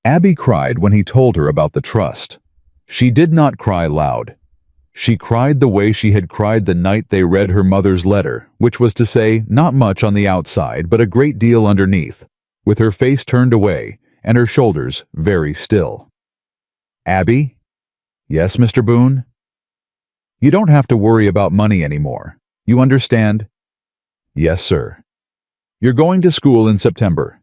Abby cried when he told her about the trust. She did not cry loud. She cried the way she had cried the night they read her mother's letter, which was to say, not much on the outside, but a great deal underneath, with her face turned away and her shoulders very still. Abby? Yes, Mr. Boone? You don't have to worry about money anymore. You understand? Yes, sir. You're going to school in September.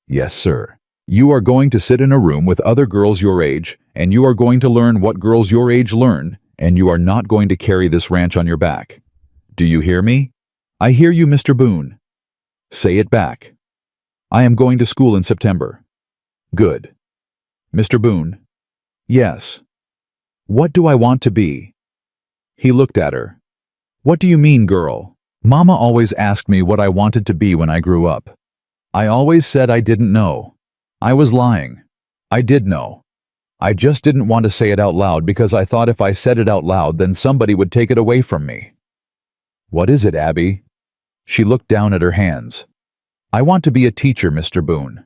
Yes, sir. You are going to sit in a room with other girls your age, and you are going to learn what girls your age learn, and you are not going to carry this ranch on your back. Do you hear me? I hear you, Mr. Boone. Say it back. I am going to school in September. Good. Mr. Boone. Yes. What do I want to be? He looked at her. What do you mean, girl? Mama always asked me what I wanted to be when I grew up. I always said I didn't know. I was lying. I did know. I just didn't want to say it out loud because I thought if I said it out loud, then somebody would take it away from me. What is it, Abby? She looked down at her hands. I want to be a teacher, Mr. Boone.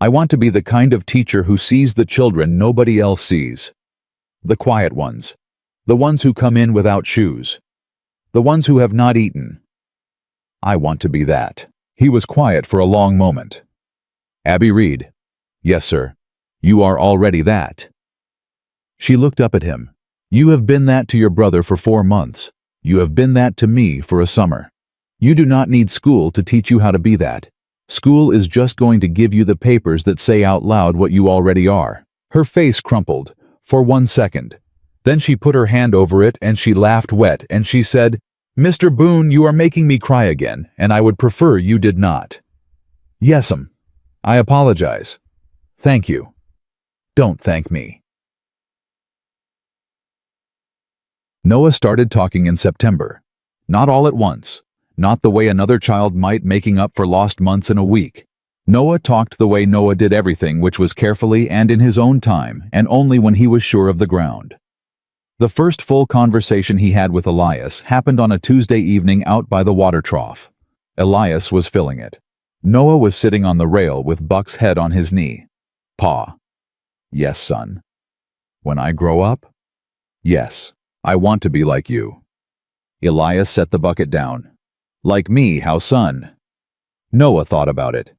I want to be the kind of teacher who sees the children nobody else sees. The quiet ones. The ones who come in without shoes. The ones who have not eaten. I want to be that. He was quiet for a long moment. Abby Reed. Yes, sir. You are already that. She looked up at him. You have been that to your brother for 4 months. You have been that to me for a summer. You do not need school to teach you how to be that. School is just going to give you the papers that say out loud what you already are. Her face crumpled for 1 second. Then she put her hand over it and she laughed wet and she said, Mr. Boone, you are making me cry again, and I would prefer you did not. Yes'm. I apologize. Thank you. Don't thank me. Noah started talking in September. Not all at once. Not the way another child might, making up for lost months in a week. Noah talked the way Noah did everything, which was carefully and in his own time, and only when he was sure of the ground. The first full conversation he had with Elias happened on a Tuesday evening out by the water trough. Elias was filling it. Noah was sitting on the rail with Buck's head on his knee. Pa. Yes, son. When I grow up? Yes, I want to be like you. Elias set the bucket down. Like me, how son? Noah thought about it.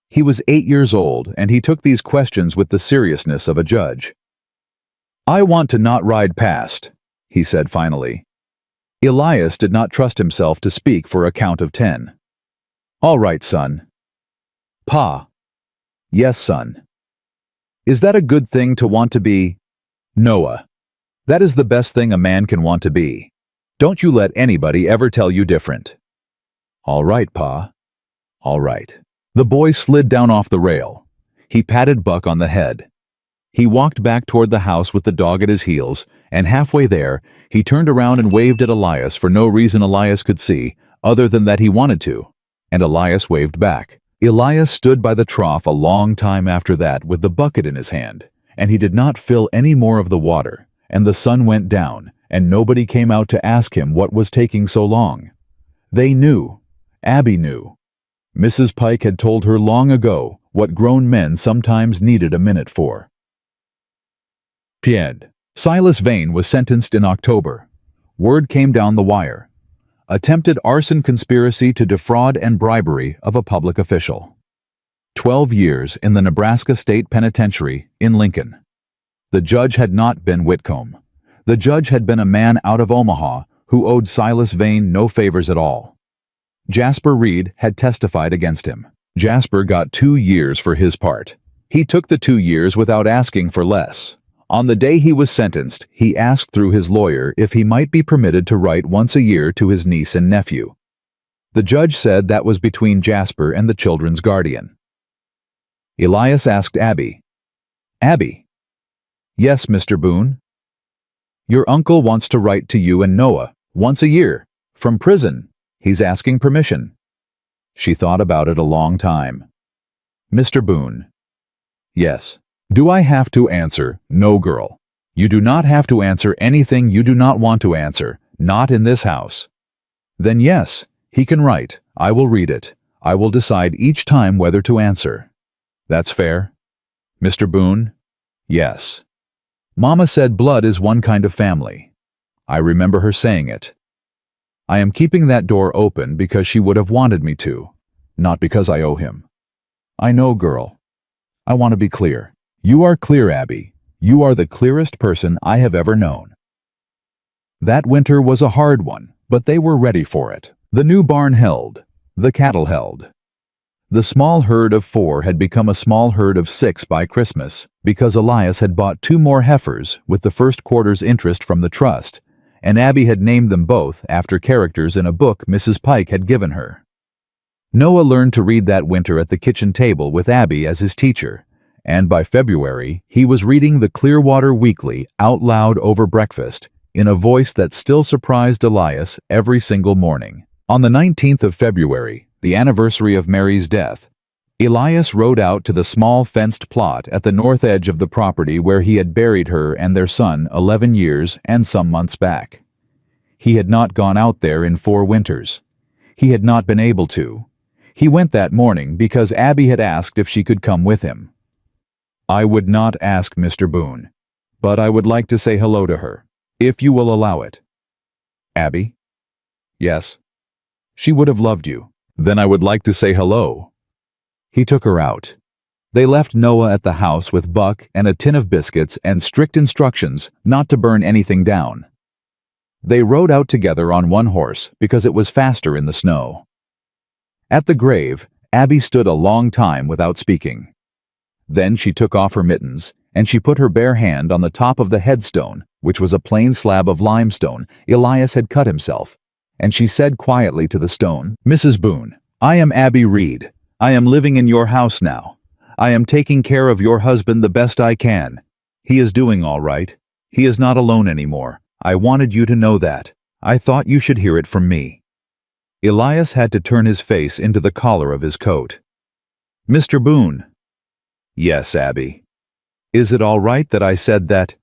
He was 8 years old, and he took these questions with the seriousness of a judge. I want to not ride past, he said finally. Elias did not trust himself to speak for a count of 10. All right, son. Pa. Yes, son. Is that a good thing to want to be? Noah. That is the best thing a man can want to be. Don't you let anybody ever tell you different. All right, Pa. All right. The boy slid down off the rail. He patted Buck on the head. He walked back toward the house with the dog at his heels, and halfway there, he turned around and waved at Elias for no reason Elias could see, other than that he wanted to, and Elias waved back. Elias stood by the trough a long time after that with the bucket in his hand, and he did not fill any more of the water, and the sun went down, and nobody came out to ask him what was taking so long. They knew. Abby knew. Mrs. Pike had told her long ago what grown men sometimes needed a minute for. Pied. Silas Vane was sentenced in October. Word came down the wire. Attempted arson conspiracy to defraud and bribery of a public official. 12 years in the Nebraska State Penitentiary in Lincoln. The judge had not been Whitcomb. The judge had been a man out of Omaha who owed Silas Vane no favors at all. Jasper Reed had testified against him. Jasper got 2 years for his part. He took the 2 years without asking for less. On the day he was sentenced, he asked through his lawyer if he might be permitted to write once a year to his niece and nephew. The judge said that was between Jasper and the children's guardian. Elias asked Abby. Abby. Yes, Mr. Boone. Your uncle wants to write to you and Noah, once a year, from prison. He's asking permission. She thought about it a long time. Mr. Boone. Yes. Do I have to answer? No, girl. You do not have to answer anything you do not want to answer, not in this house. Then yes, he can write. I will read it. I will decide each time whether to answer. That's fair? Mr. Boone? Yes. Mama said blood is one kind of family. I remember her saying it. I am keeping that door open because she would have wanted me to, not because I owe him. I know, girl. I want to be clear. You are clear, Abby. You are the clearest person I have ever known. That winter was a hard one, but they were ready for it. The new barn held. The cattle held. The small herd of 4 had become a small herd of 6 by Christmas because Elias had bought 2 more heifers with the first quarter's interest from the trust, and Abby had named them both after characters in a book Mrs. Pike had given her. Noah learned to read that winter at the kitchen table with Abby as his teacher, and by February he was reading the Clearwater Weekly out loud over breakfast in a voice that still surprised Elias every single morning. On the 19th of February, the anniversary of Mary's death, Elias rode out to the small fenced plot at the north edge of the property where he had buried her and their son 11 years and some months back. He had not gone out there in 4 winters. He had not been able to. He went that morning because Abby had asked if she could come with him. I would not ask Mr. Boone, but I would like to say hello to her, if you will allow it. Abby? Yes. She would have loved you. Then I would like to say hello. He took her out. They left Noah at the house with Buck and a tin of biscuits and strict instructions not to burn anything down. They rode out together on one horse because it was faster in the snow. At the grave, Abby stood a long time without speaking. Then she took off her mittens, and she put her bare hand on the top of the headstone, which was a plain slab of limestone Elias had cut himself, and she said quietly to the stone, Mrs. Boone, I am Abby Reed. I am living in your house now. I am taking care of your husband the best I can. He is doing all right. He is not alone anymore. I wanted you to know that. I thought you should hear it from me. Elias had to turn his face into the collar of his coat. Mr. Boone. Yes, Abby. Is it all right that I said that?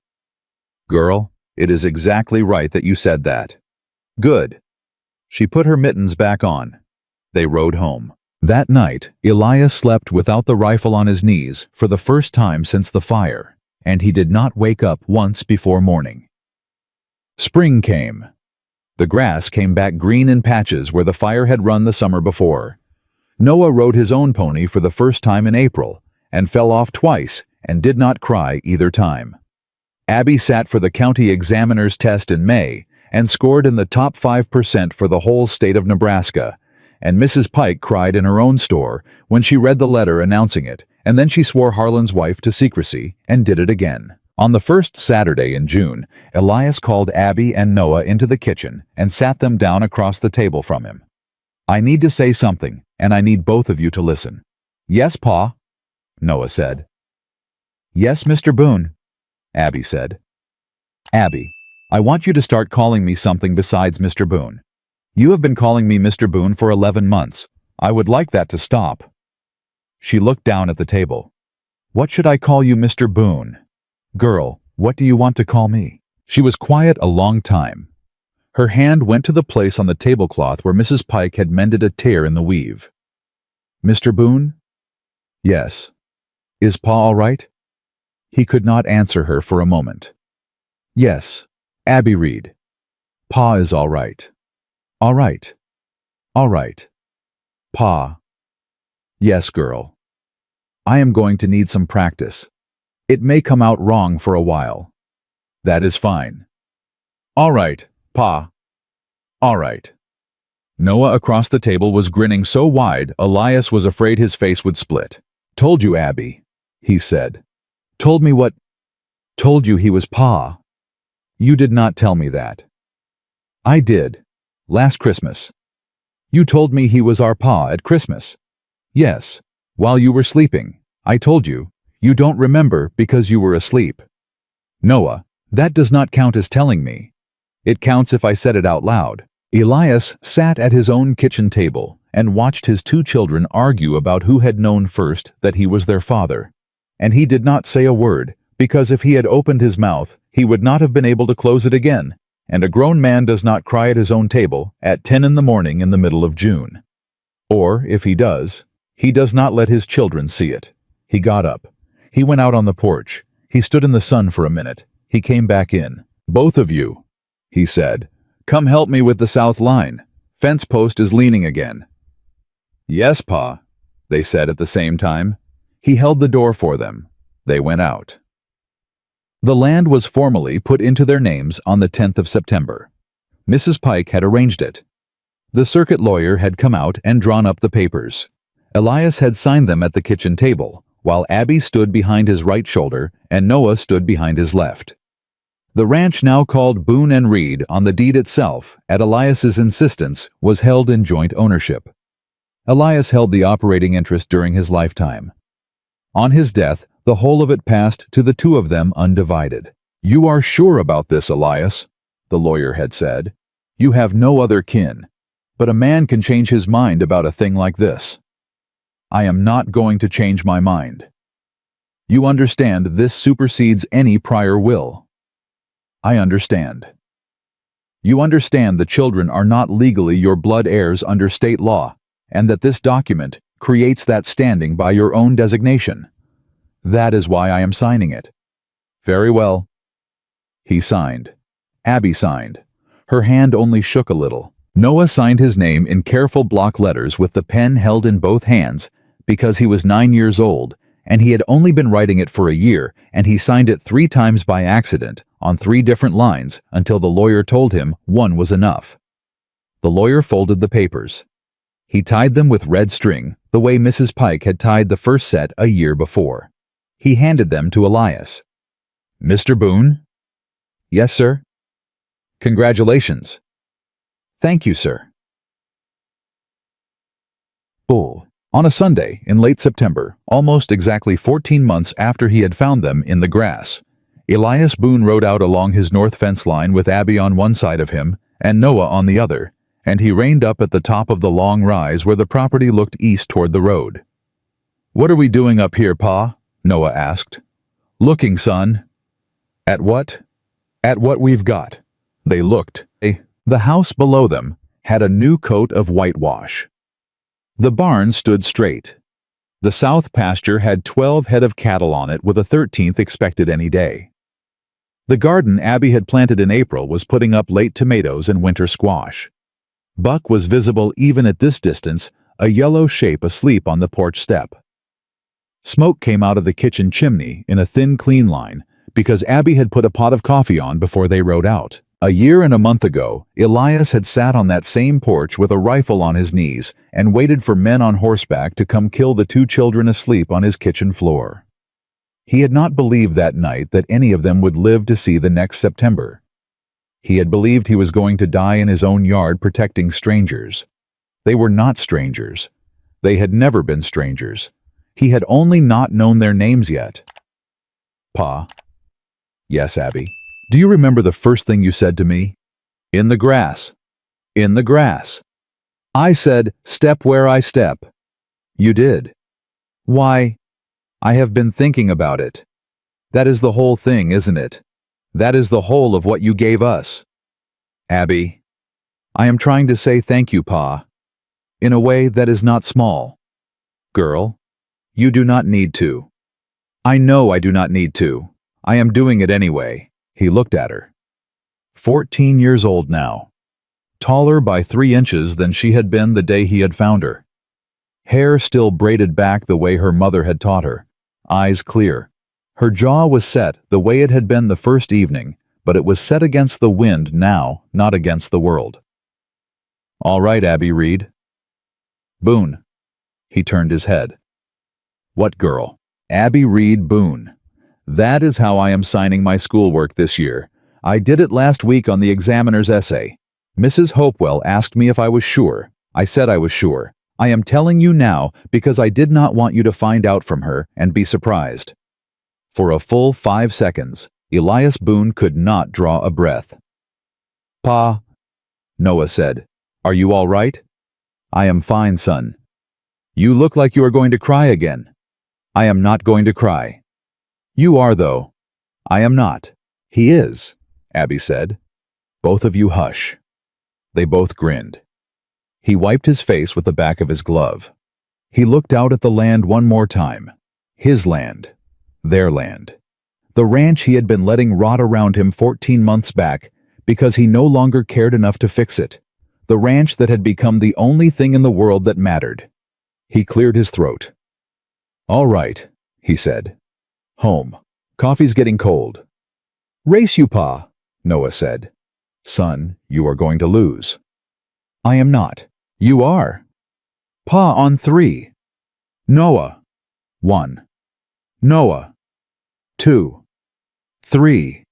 Girl, it is exactly right that you said that. Good. She put her mittens back on. They rode home. That night, Elias slept without the rifle on his knees for the first time since the fire, and he did not wake up once before morning. Spring came. The grass came back green in patches where the fire had run the summer before. Noah rode his own pony for the first time in April, and fell off twice and did not cry either time. Abby sat for the county examiner's test in May and scored in the top 5% for the whole state of Nebraska, and Mrs. Pike cried in her own store when she read the letter announcing it, and then she swore Harlan's wife to secrecy and did it again. On the first Saturday in June, Elias called Abby and Noah into the kitchen and sat them down across the table from him. "I need to say something, and I need both of you to listen." "Yes, Pa," Noah said. "Yes, Mr. Boone," Abby said. "Abby, I want you to start calling me something besides Mr. Boone. You have been calling me Mr. Boone for 11 months. I would like that to stop." She looked down at the table. "What should I call you, Mr. Boone? Girl, what do you want to call me?" She was quiet a long time. Her hand went to the place on the tablecloth where Mrs. Pike had mended a tear in the weave. "Mr. Boone?" "Yes." "Is Pa all right?" He could not answer her for a moment. "Yes, Abby Reed. Pa is all right." "All right. All right. Pa." "Yes, girl. I am going to need some practice. It may come out wrong for a while." "That is fine." "All right, Pa. All right." Noah across the table was grinning so wide, Elias was afraid his face would split. "Told you, Abby," he said. "Told me what?" "Told you he was Pa." "You did not tell me that." "I did. Last Christmas. You told me he was our Pa at Christmas." "Yes, while you were sleeping. I told you. You don't remember because you were asleep." "Noah, that does not count as telling me. It counts if I said it out loud." Elias sat at his own kitchen table and watched his two children argue about who had known first that he was their father. And he did not say a word, because if he had opened his mouth, he would not have been able to close it again, and a grown man does not cry at his own table at 10 in the morning in the middle of June. Or, if he does not let his children see it. He got up. He went out on the porch. He stood in the sun for a minute. He came back in. "Both of you," he said, "come help me with the south line. Fence post is leaning again." "Yes, Pa," they said at the same time. He held the door for them. They went out. The land was formally put into their names on the 10th of September. Mrs. Pike had arranged it. The circuit lawyer had come out and drawn up the papers. Elias had signed them at the kitchen table, while Abby stood behind his right shoulder and Noah stood behind his left. The ranch, now called Boone and Reed on the deed itself, at Elias's insistence, was held in joint ownership. Elias held the operating interest during his lifetime. On his death, the whole of it passed to the two of them undivided. "You are sure about this, Elias?" the lawyer had said. "You have no other kin, but a man can change his mind about a thing like this." "I am not going to change my mind." "You understand this supersedes any prior will." "I understand." "You understand the children are not legally your blood heirs under state law, and that this document creates that standing by your own designation." "That is why I am signing it." "Very well." He signed. Abby signed. Her hand only shook a little. Noah signed his name in careful block letters with the pen held in both hands because he was 9 years old, and he had only been writing it for a year, and he signed it 3 times by accident on 3 different lines until the lawyer told him one was enough. The lawyer folded the papers. He tied them with red string, the way Mrs. Pike had tied the first set a year before. He handed them to Elias. "Mr. Boone?" "Yes, sir." "Congratulations." "Thank you, sir." Bull. On a Sunday in late September, almost exactly 14 months after he had found them in the grass, Elias Boone rode out along his north fence line with Abby on one side of him and Noah on the other, and he reined up at the top of the long rise where the property looked east toward the road. "What are we doing up here, Pa?" Noah asked. "Looking, son." "At what?" "At what we've got." They looked. The house below them had a new coat of whitewash. The barn stood straight. The south pasture had 12 head of cattle on it with a 13th expected any day. The garden Abby had planted in April was putting up late tomatoes and winter squash. Buck was visible even at this distance, a yellow shape asleep on the porch step. Smoke came out of the kitchen chimney in a thin, clean line because Abby had put a pot of coffee on before they rode out. A year and a month ago, Elias had sat on that same porch with a rifle on his knees and waited for men on horseback to come kill the two children asleep on his kitchen floor. He had not believed that night that any of them would live to see the next September. He had believed he was going to die in his own yard protecting strangers. They were not strangers. They had never been strangers. He had only not known their names yet. Pa. Yes, Abby. Do you remember the first thing you said to me? In the grass. In the grass. I said, step where I step. You did. Why? I have been thinking about it. That is the whole thing, isn't it? That is the whole of what you gave us. Abby. I am trying to say thank you, Pa. In a way that is not small. Girl. You do not need to. I know I do not need to. I am doing it anyway. He looked at her. 14 years old now. Taller by 3 inches than she had been the day he had found her. Hair still braided back the way her mother had taught her. Eyes clear. Her jaw was set the way it had been the first evening, but it was set against the wind now, not against the world. All right, Abby Reed. Boone. He turned his head. What girl? Abby Reed Boone. That is how I am signing my schoolwork this year. I did it last week on the examiner's essay. Mrs. Hopewell asked me if I was sure. I said I was sure. I am telling you now because I did not want you to find out from her and be surprised. For a full 5 seconds, Elias Boone could not draw a breath. Pa, Noah said, are you all right? I am fine, son. You look like you are going to cry again. I am not going to cry. You are, though. I am not. He is, Abby said. Both of you hush. They both grinned. He wiped his face with the back of his glove. He looked out at the land one more time. His land. Their land. The ranch he had been letting rot around him 14 months back because he no longer cared enough to fix it. The ranch that had become the only thing in the world that mattered. He cleared his throat. All right, he said. Home. Coffee's getting cold. Race you, Pa, Noah said. Son, you are going to lose. I am not. You are. Pa on 3. Noah. 1. Noah. 2. 3.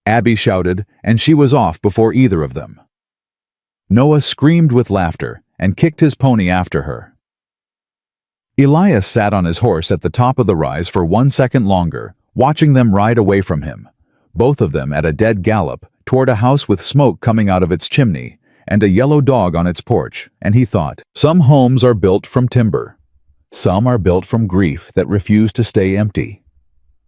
Abby shouted, and she was off before either of them. Noah screamed with laughter and kicked his pony after her. Elias sat on his horse at the top of the rise for 1 second longer, watching them ride away from him, both of them at a dead gallop toward a house with smoke coming out of its chimney and a yellow dog on its porch, and he thought, some homes are built from timber. Some are built from grief that refuse to stay empty.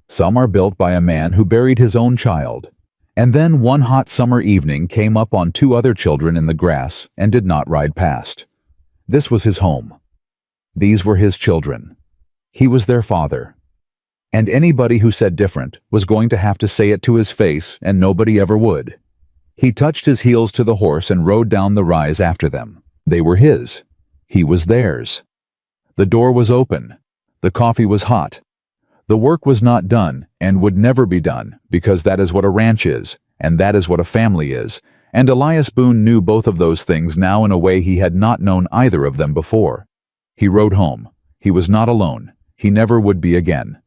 Some are built by a man who buried his own child, and then one hot summer evening came up on 2 other children in the grass and did not ride past. This was his home. These were his children. He was their father. And anybody who said different was going to have to say it to his face, and nobody ever would. He touched his heels to the horse and rode down the rise after them. They were his. He was theirs. The door was open. The coffee was hot. The work was not done and would never be done because that is what a ranch is, and that is what a family is, and Elias Boone knew both of those things now in a way he had not known either of them before. He rode home. He was not alone. He never would be again.